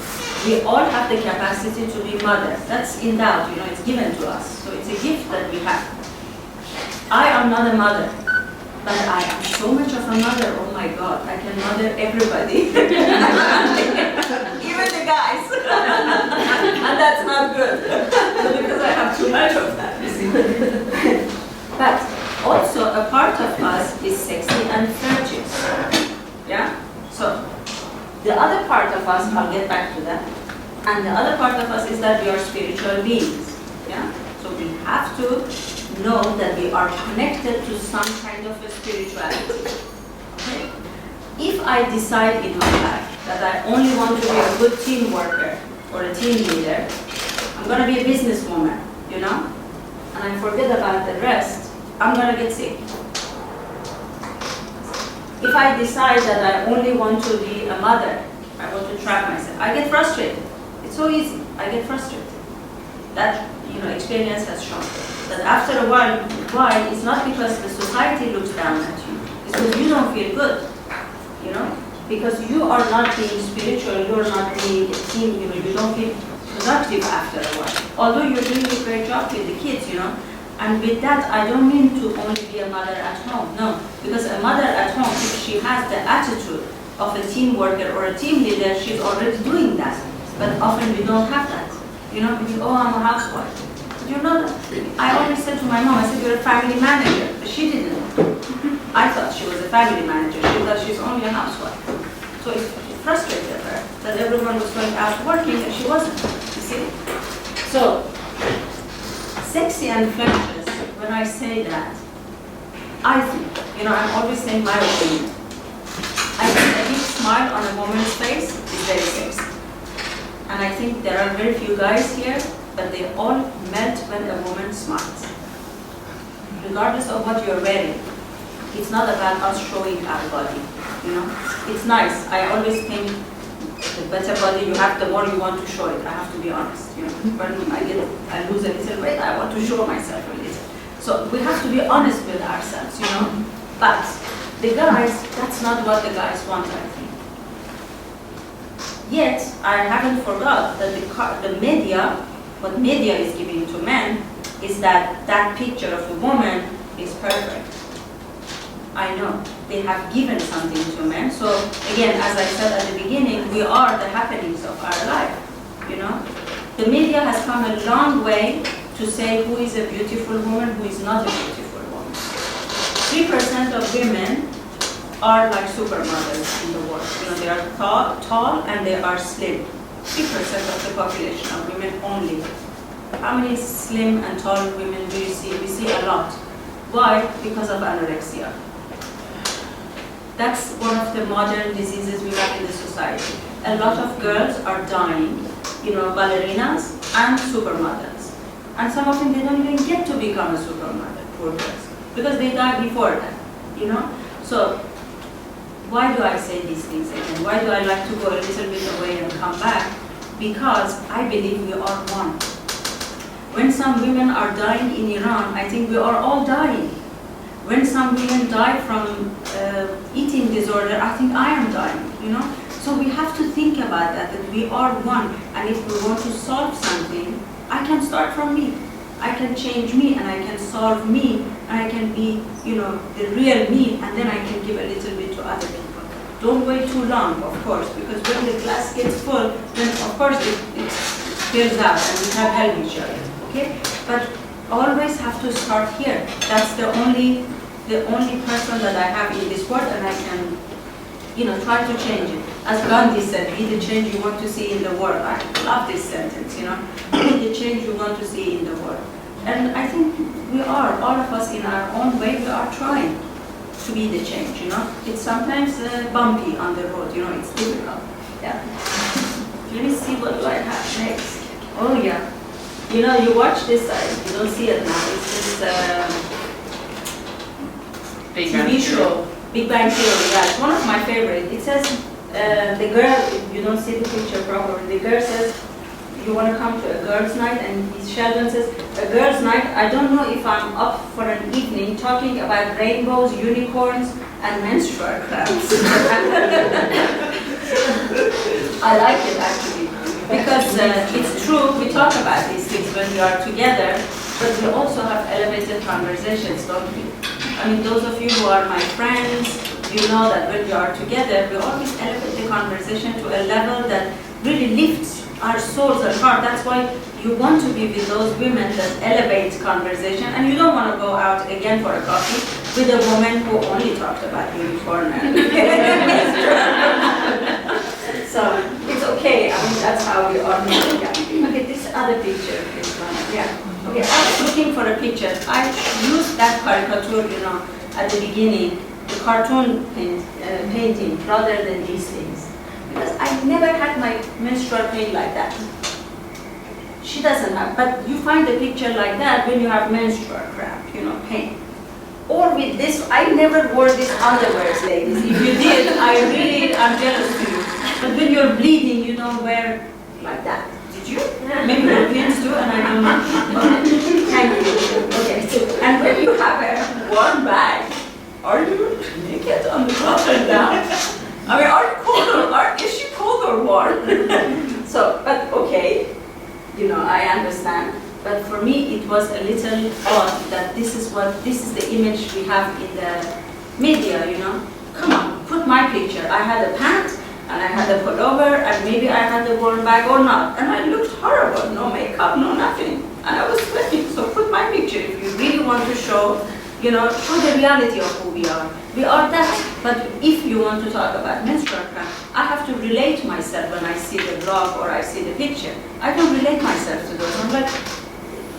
We all have the capacity to be mothers. That's endowed, it's given to us. So it's a gift that we have. I am not a mother, but I am so much of a mother. Oh my God, I can mother everybody. Even the guys. And that's not good. Because I have too much of that. But also a part of us is sexy and flirtatious. So the other part of us, I'll get back to that. And the other part of us is that we are spiritual beings. So we have to know that we are connected to some kind of a spirituality. Okay? If I decide in my life that I only want to be a good team worker or a team leader, I'm going to be a businesswoman, and I forget about the rest, I'm going to get sick. If I decide that I only want to be a mother, I want to trap myself, I get frustrated. It's so easy, I get frustrated. That experience has shown that after a while, why? It's not because the society looks down at you. It's because you don't feel good, because you are not being spiritual, you are not being a team, you don't feel productive after a while. Although you're doing a great job with the kids, And with that, I don't mean to only be a mother at home, no. Because a mother at home, if she has the attitude of a team worker or a team leader, she's already doing that. But often we don't have that. We think, oh, I'm a housewife. But you're not. I always said to my mom, I said, you're a family manager. But she didn't. I thought she was a family manager. She thought she's only a housewife. So it frustrated her that everyone was going out working and she wasn't. You see? So, sexy and flirtatious, when I say that, I think, I'm always saying my opinion. I think a big smile on a woman's face is very sexy. And I think there are very few guys here, but they all melt when a woman smiles. Regardless of what you're wearing, it's not about us showing our body, It's nice. I always think the better body you have, the more you want to show it. I have to be honest, When I lose a little weight, I want to show myself a little. So we have to be honest with ourselves, But the guys, that's not what the guys want, I think. Yet, I haven't forgot that the media, what media is giving to men, is that picture of a woman is perfect. I know, they have given something to men. So again, as I said at the beginning, we are the happenings of our life, The media has come a long way to say who is a beautiful woman, who is not a beautiful woman. 3% of women are like supermodels in the world. They are tall and they are slim. 3% of the population of women only. How many slim and tall women do you see? We see a lot. Why? Because of anorexia. That's one of the modern diseases we have in the society. A lot of girls are dying, ballerinas and supermodels. And some of them, they don't even get to become a supermodel, poor girls, because they die before that, So, why do I say these things again? Why do I like to go a little bit away and come back? Because I believe we are one. When some women are dying in Iran, I think we are all dying. When some women die from eating disorder, I think I am dying, So we have to think about that we are one, and if we want to solve something, I can start from me. I can change me, and I can solve me, and I can be, the real me, and then I can give a little bit to other people. Don't wait too long, of course, because when the glass gets full, then of course it spills out, and we have help each other, okay? But always have to start here. That's the only person that I have in this world, and I can, try to change it. As Gandhi said, be the change you want to see in the world. I love this sentence, be the change you want to see in the world. And I think we are, all of us in our own way, we are trying to be the change, It's sometimes bumpy on the road, it's difficult. Yeah. Let me see what do I have next. Oh yeah. You watch this, you don't see it now. It's this TV show, Big Bang Theory. Yeah, it's one of my favorites. It says, the girl, you don't see the picture properly, the girl says, you want to come to a girls' night, and Sheldon says, a girls' night, I don't know if I'm up for an evening talking about rainbows, unicorns, and menstrual cramps. I like it actually, because it's true, we talk about these things when we are together, but we also have elevated conversations, don't we? I mean, those of you who are my friends, you know that when we are together, we always elevate the conversation to a level that really lifts our souls apart. That's why you want to be with those women that elevate conversation, and you don't want to go out again for a coffee with a woman who only talked about unicorn and so it's okay. I mean, that's how we are. Yeah. Okay, this other picture, this one. Yeah. Okay, I was looking for a picture. I used that caricature, at the beginning, the cartoon painting, rather than these things. Because I never had my menstrual pain like that. She doesn't have, but you find a picture like that when you have menstrual cramp, pain. Or with this, I never wore these underwears, ladies. If you did, I'm jealous to you. But when you're bleeding, you don't wear like that. Did you? Maybe Europeans do, and I don't know. Okay. Thank you. Okay. And when you have a warm bag, are you naked on the top and down? I mean, are you cold or is she cold or warm? So, but okay, I understand. But for me, it was a little odd that this is the image we have in the media, Come on, put my picture. I had a pant, and I had a pullover, and maybe I had a warm bag or not. And I looked horrible, no makeup, no nothing. And I was sweating, so put my picture if you really want to show show the reality of who we are. We are that, but if you want to talk about menstrual cramp, I have to relate myself when I see the blog or I see the picture. I don't relate myself to those. I'm like,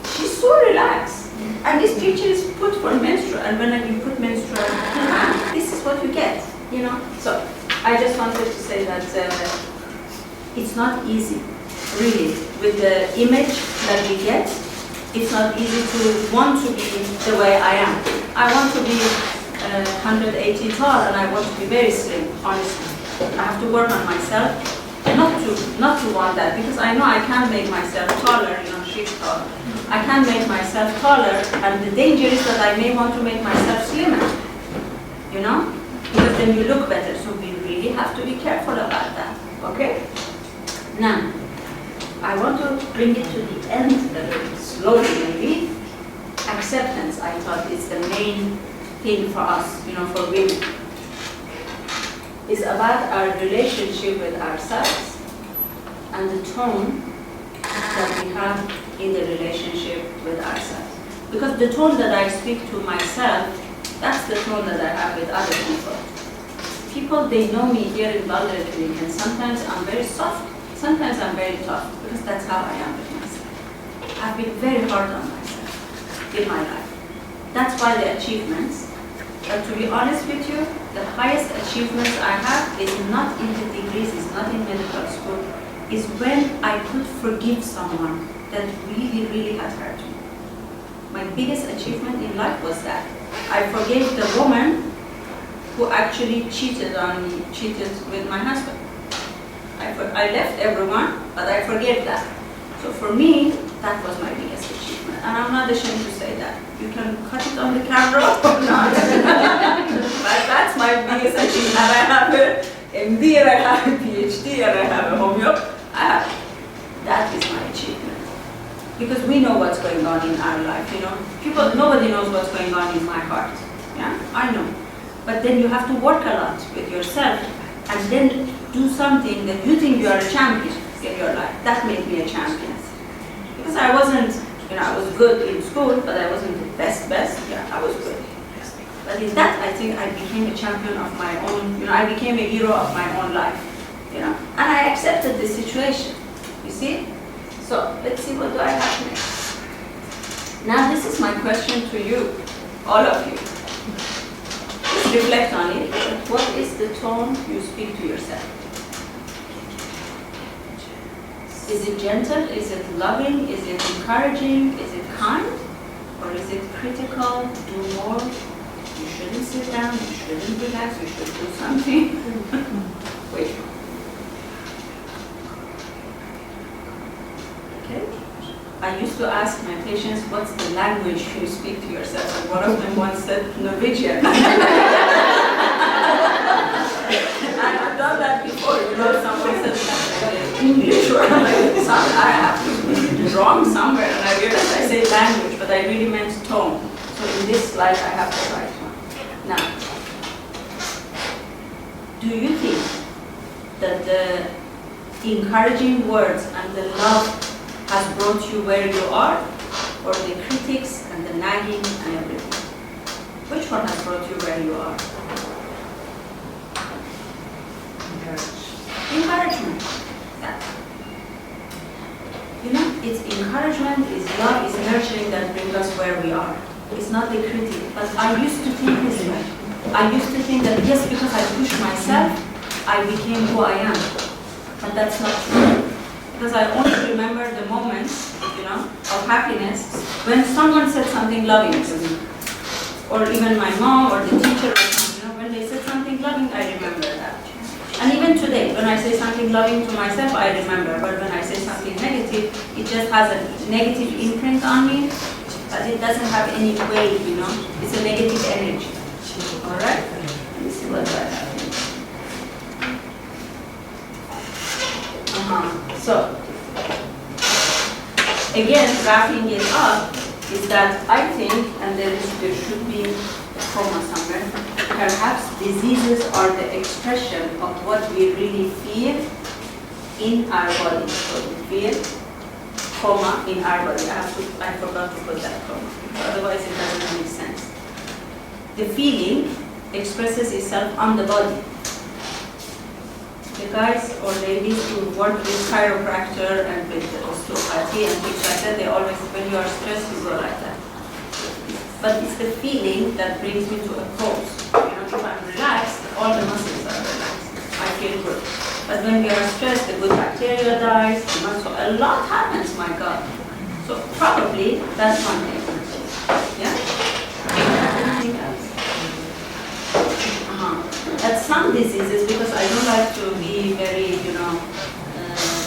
she's so relaxed. And this picture is put for menstrual, and when you put menstrual cramp, this is what you get, So I just wanted to say that it's not easy, really, with the image that we get. It's not easy to want to be the way I am. I want to be 180 tall, and I want to be very slim, honestly. I have to work on myself, not to want that, because I know I can make myself taller, she's tall. I can make myself taller, and the danger is that I may want to make myself slimmer, because then you look better. So we really have to be careful about that, okay? Now, I want to bring it to the end slowly, maybe. Acceptance, I thought, is the main thing for us, for women. It's about our relationship with ourselves and the tone that we have in the relationship with ourselves. Because the tone that I speak to myself, that's the tone that I have with other people. People, they know me here in Balder Clinic, and sometimes I'm very soft. Sometimes I'm very tough, because that's how I am with myself. I've been very hard on myself in my life. That's why the achievements, but to be honest with you, the highest achievements I have is not in the degrees, it's not in medical school, is when I could forgive someone that really, really had hurt me. My biggest achievement in life was that. I forgave the woman who actually cheated on me, cheated with my husband. I left everyone, but I forgave that. So for me, that was my biggest achievement. And I'm not ashamed to say that. You can cut it on the camera or not. But that's my biggest achievement. I have a MD, I have a PhD and I have a homeo, that is my achievement. Because we know what's going on in our life, you know. Nobody knows what's going on in my heart. Yeah, I know. But then you have to work a lot with yourself and then do something that you think you are a champion in your life. That made me a champion. Because I wasn't, you know, I was good in school, but I wasn't the best. Yeah, I was good. But in that, I think I became a champion of my own, you know, I became a hero of my own life, you know. And I accepted the situation, you see? So, let's see what do I have next. Now, this is my question to you, all of you. Just reflect on it. What is the tone you speak to yourself? Is it gentle? Is it loving? Is it encouraging? Is it kind? Or is it critical? Do more? You shouldn't sit down. You shouldn't relax. You should do something. Which one? Okay. I used to ask my patients, what's the language you speak to yourself? And one of them once said, Norwegian. I've done that before, you know, someone said English or like I have to be wrong somewhere, and I realized I say language, but I really meant tone. So in this slide, I have the right one. Now, do you think that the encouraging words and the love has brought you where you are, or the critics and the nagging and everything? Which one has brought you where you are? Encouragement. Yeah. You know, it's encouragement, it's love, it's nurturing that brings us where we are. It's not the critic. But I used to think this way. I used to think that yes, because I pushed myself, I became who I am. But that's not true. Because I only remember the moments, you know, of happiness when someone said something loving to me. Or even my mom or the teacher or something, you know, when they said something loving, I remember that. And even today, when I say something loving to myself, I remember. But when I say something negative, it just has a negative imprint on me, but it doesn't have any weight, you know. It's a negative energy. All right? Let me see what I have here. So, again, wrapping it up, is that I think, and there should be a comma somewhere, perhaps diseases are the expression of what we really feel in our body. So we feel, comma, in our body. I forgot to put that comma, otherwise it doesn't make sense. The feeling expresses itself on the body. The guys or ladies who work with chiropractor and with osteopathy and things like that, they always, when you are stressed, you go like that. But it's the feeling that brings me to a pose. You know, if I'm relaxed, all the muscles are relaxed. I feel good. But when we are stressed, the good bacteria dies, so a lot happens, my God. So probably that's one thing. Yeah? Anything else? At some diseases, because I don't like to be very, you know,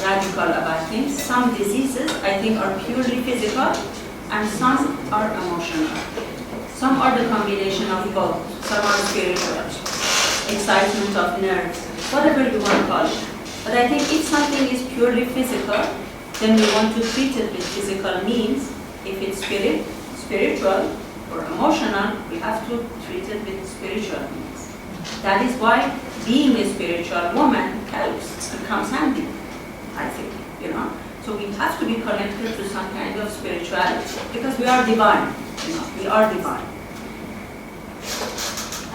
radical about things, some diseases I think are purely physical and some are emotional. Some are the combination of both. Some are spiritual, excitement of nerves, whatever you want to call it. But I think if something is purely physical, then we want to treat it with physical means. If it's spiritual or emotional, we have to treat it with spiritual means. That is why being a spiritual woman helps, it comes handy, I think, you know. So we have to be connected to some kind of spirituality because we are divine, you know, we are divine.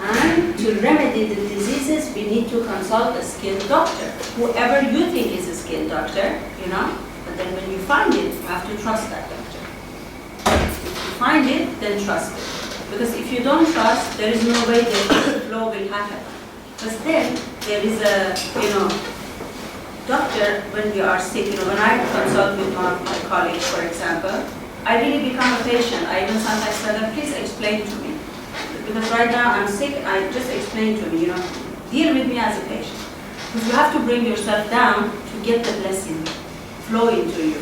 And to remedy the diseases, we need to consult a skilled doctor, whoever you think is a skilled doctor, you know. But then when you find it, you have to trust that doctor. If you find it, then trust it. Because if you don't trust, there is no way the flow will happen. Because then there is a, you know, doctor, when we are sick, you know, when I consult with one of my colleagues, for example, I really become a patient. I even sometimes tell them, please explain to me. Because right now I'm sick, I just explain to me, you know, deal with me as a patient. Because you have to bring yourself down to get the blessing flow into you.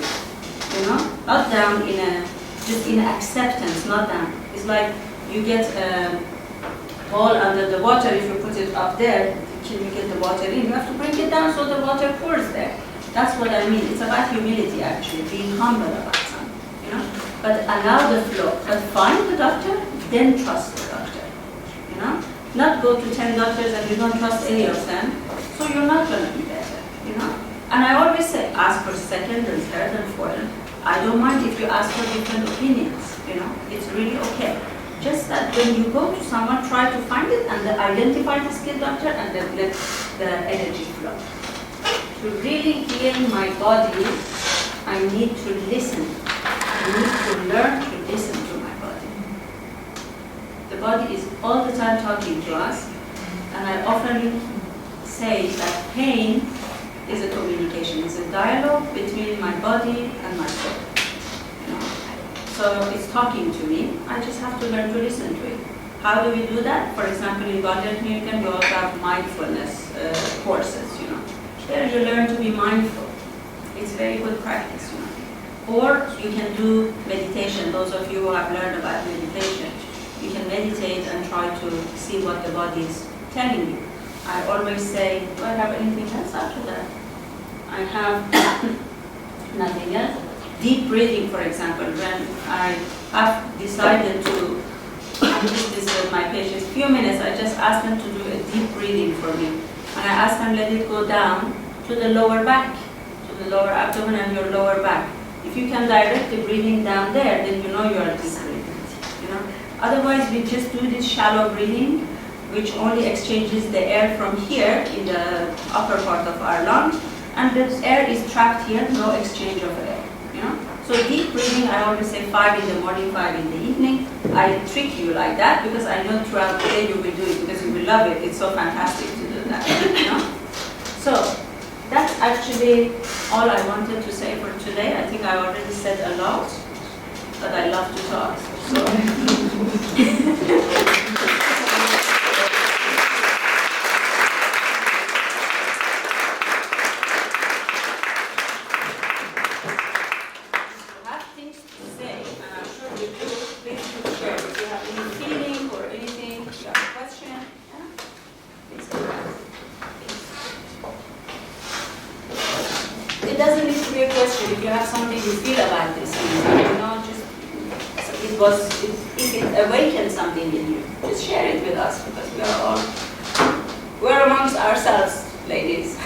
You know, not down in a, just in acceptance, not down. It's like you get a ball under the water, if you put it up there, it till you get the water in. You have to bring it down so the water pours there. That's what I mean. It's about humility, actually, being humble about something, you know. But allow the flow. But find the doctor, then trust the doctor, you know. Not go to 10 doctors and you don't trust any of them, so you're not going to be better, you know. And I always say, ask for second and third and fourth. I don't mind if you ask for different opinions, you know. It's really okay. Just that when you go to someone, try to find it and then identify the skilled doctor and then let the energy flow. To really heal my body, I need to listen. I need to learn to listen to my body. The body is all the time talking to us, and I often say that pain is a communication, it's a dialogue between my body and my soul. You know? So it's talking to me, I just have to learn to listen to it. How do we do that? For example, in Body American, we also have mindfulness courses, you know. There you learn to be mindful. It's very good practice, you know. Or you can do meditation. Those of you who have learned about meditation, you can meditate and try to see what the body is telling you. I always say, do I have anything else after that? I have nothing else. Deep breathing, for example, when I have decided to use this with my patients, few minutes, I just ask them to do a deep breathing for me. And I ask them, let it go down to the lower back, to the lower abdomen and your lower back. If you can direct the breathing down there, then you know you are deep breathing. You know? Otherwise, we just do this shallow breathing, which only exchanges the air from here in the upper part of our lung, and the air is trapped here, no exchange of air. You know? So deep breathing, I always say 5 in the morning, 5 in the evening. I trick you like that because I know throughout the day you will do it because you will love it. It's so fantastic to do that. You know? So that's actually all I wanted to say for today. I think I already said a lot, but I love to talk. It doesn't need to be a question. If you have something you feel about this, you know, just if it awakens something in you, just share it with us because we're amongst ourselves, ladies.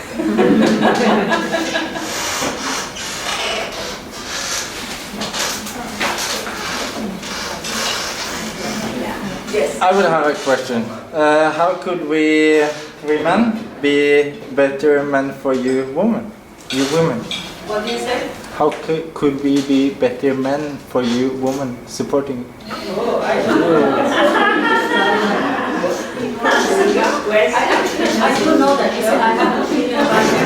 Yes. I would have a question. How could we men be better men for you women? You women. What do you say? How could we be better men for you women supporting? Oh, I don't know. I don't know that. You know, I have an opinion about it.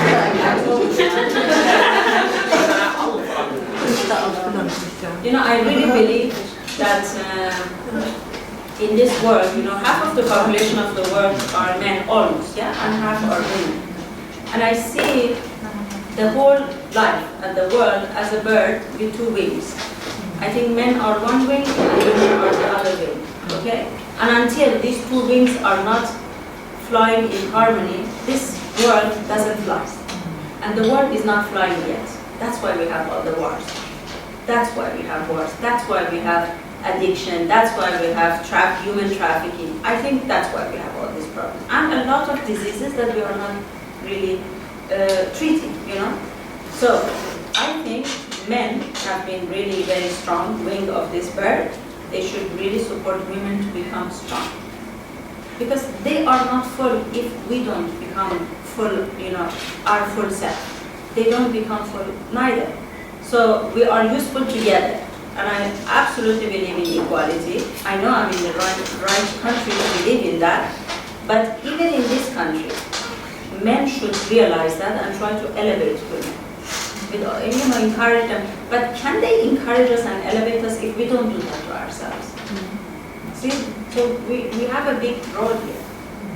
You know, I really believe that in this world, you know, half of the population of the world are men almost, yeah, and half are women. And I see the whole life and the world as a bird with 2 wings. I think men are one wing and women are the other wing, okay? And until these 2 wings are not flying in harmony, this world doesn't fly. And the world is not flying yet. That's why we have all the wars. That's why we have wars. That's why we have addiction. That's why we have human trafficking. I think that's why we have all these problems. And a lot of diseases that we are not really treating, you know. So I think men have been really very strong wing of this bird. They should really support women to become strong. Because they are not full if we don't become full, you know, our full self. They don't become full neither. So we are useful together. And I absolutely believe in equality. I know I'm in the right country to believe in that. But even in this country, men should realize that and try to elevate women. You know, encourage them. But can they encourage us and elevate us if we don't do that to ourselves? See, so we have a big role here.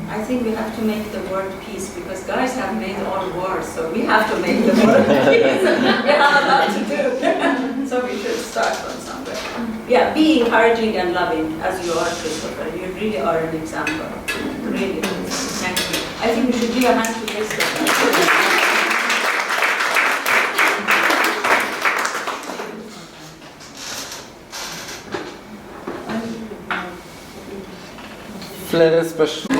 I think we have to make the world peace because guys have made all wars, so we have to make the world peace. We have a lot to do. So we should start from somewhere. Yeah, be encouraging and loving as you are, Christopher. You really are an example. Really. Thank you. I think we should give a hand to this. Flere spørsmål?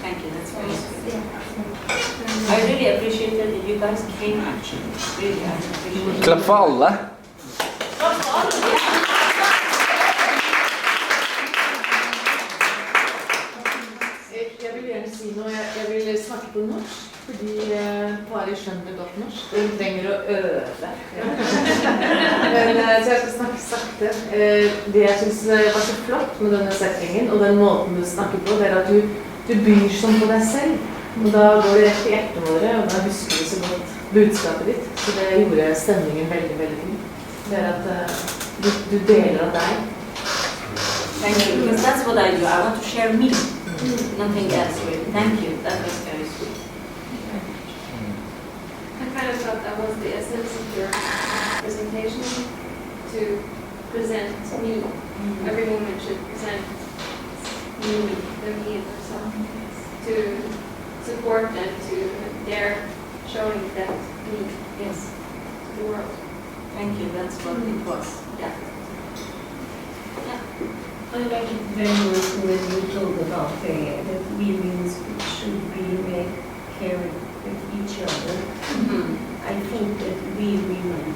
Thank you, that's very sweet. I really appreciated that you guys came actually. Really, I appreciate it. Klapp for alle. Jeg vil gjerne si noe. Jeg vil snakke på norsk, fordi Pari skjønner godt norsk. Hun trenger å øve. Så jeg skal snakke sakte. Det jeg synes var så flott med denne settingen, og den måten du snakker på, det er at du byr sånn på deg selv. Og da går det rett i hjertet våre, og da husker du så godt budskapet ditt. Så det gjorde stemningen veldig, veldig fin. Det er at du deler av deg. Thank you, because that's what I do. I want to share me, nothing else really. Thank you, that was very sweet. I kind of thought that was the essence of your presentation, to present me. Every woman should present me, the me of herself, to support and to dare showing that me, yes, to the world. Thank you, that's what it was. Yeah. I like it very much when you talk about that women should really care with each other. I think that we women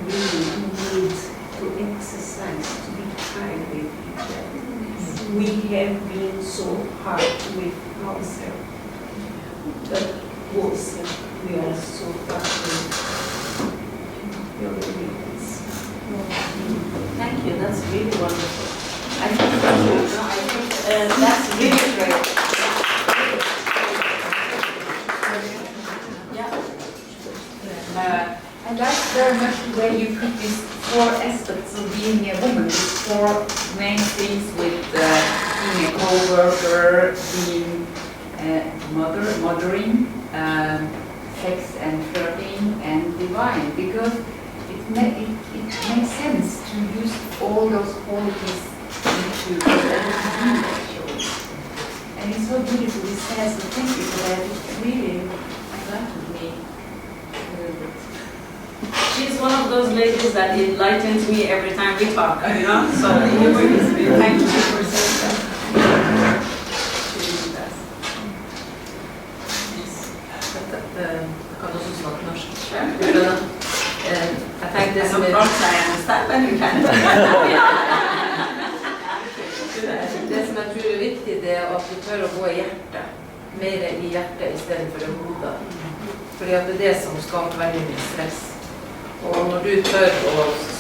really need to exercise to be kind with each other. We have been so hard with ourselves, but also we are so hard with your women. Thank you, that's really wonderful. I think that's really great. Yeah. I like very much the way you put these four aspects of being a woman, these four main things with being a co-worker, being a mothering, sex and flirting, and divine, because it makes sense to use all those qualities into the show. And it's so beautiful, this says, so thank you for that. It really enlightened me a little bit. She's one of those ladies that enlightens me every time we talk, you know? So thank you for saying that. She really does. Kan du også snakke norsk? Sure. Jeg tenkte det som Of course I understand, but you can. Det som jeg tror er viktig, det er at du tør å gå i hjertet. Mer i hjertet i stedet for i hodet. Fordi at det er det som skaper veldig mye stress. Og når du tør å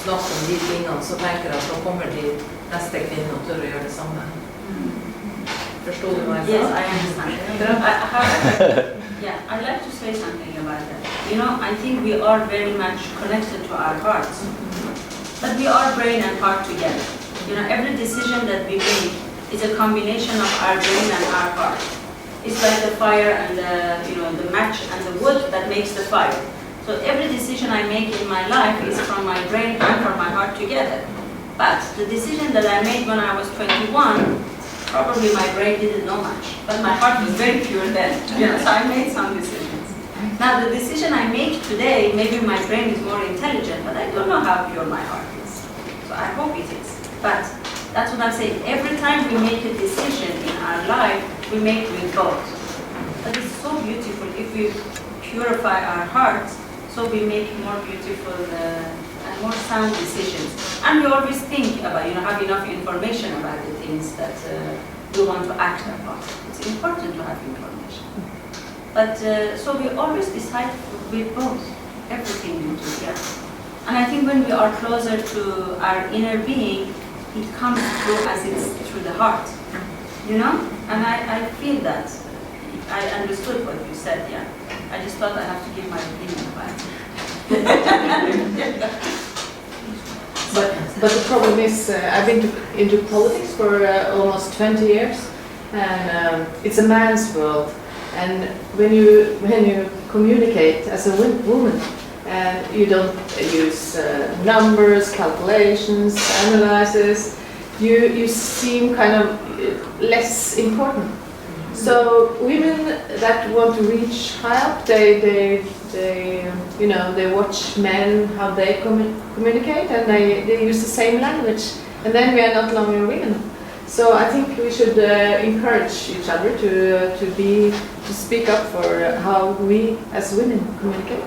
snakke om de tingene, så tenker jeg at da kommer de neste kvinner og tør å gjøre det samme. Forstår du hva jeg sa? Yes, I understand. Yeah, I'd like to say something about that. You know, I think we are very much connected to our hearts. But we are brain and heart together. You know, every decision that we make is a combination of our brain and our heart. It's like the fire and the match and the wood that makes the fire. So every decision I make in my life is from my brain and from my heart together. But the decision that I made when I was 21, probably my brain didn't know much, but my heart was very pure then. You know, so I made some decisions. Now the decision I make today, maybe my brain is more intelligent, but I don't know how pure my heart is. So I hope it is. But that's what I'm saying. Every time we make a decision in our life, we make with both. But it's so beautiful if we purify our hearts, so we make more beautiful and more sound decisions. And we always think about, have enough information about the things that we want to act upon. It's important to have information. But so we always decide with both, everything we do, yeah. And I think when we are closer to our inner being, it comes through as it's through the heart, And I feel that. I understood what you said, yeah. I just thought I have to give my opinion about it. But the problem is, I've been into politics for almost 20 years, and it's a man's world. And when you communicate as a woman, you don't use numbers, calculations, analysis. you seem kind of less important. So women that want to reach high up, they watch men how they communicate, and they use the same language, and then we are not longer women. So I think we should encourage each other to speak up for how we as women communicate,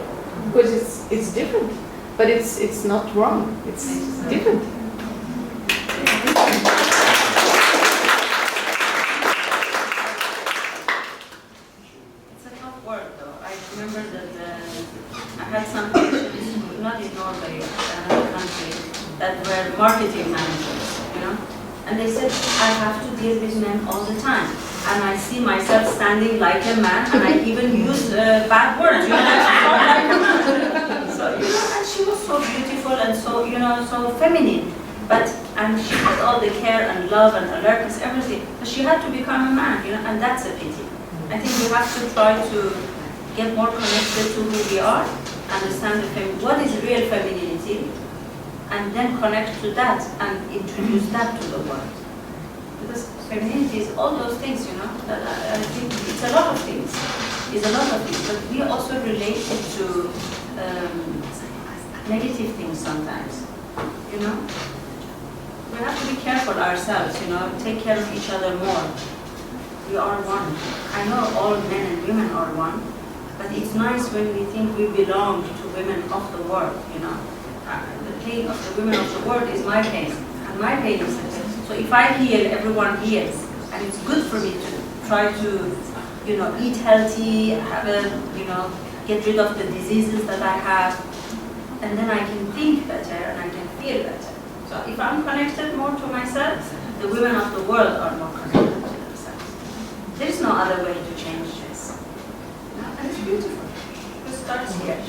because it's different, but it's not wrong. It's different. It's a tough work, though. I remember that I had some patients, not in Norway, another country, that were marketing managers, you know. And they said, I have to deal with men all the time. And I see myself standing like a man, and I even use bad words, you know, like a man. So, you know, and she was so beautiful and so, you know, so feminine. And she had all the care and love and alertness, everything. But she had to become a man, you know, and that's a pity. I think we have to try to get more connected to who we are, understand what is real femininity, and then connect to that and introduce that to the world. Because femininity is all those things, you know, that I think it's a lot of things. It's a lot of things, but we also relate it to negative things sometimes, you know. We have to be careful ourselves, you know, take care of each other more. We are one. I know all men and women are one, but it's nice when we think we belong to women of the world, you know. The pain of the women of the world is my pain, and my pain is the pain. So if I heal, everyone heals, and it's good for me to try to, you know, eat healthy, get rid of the diseases that I have, and then I can think better and I can feel better. So if I'm connected more to myself, the women of the world are more connected to themselves. There is no other way to change this. And it's beautiful. It starts here.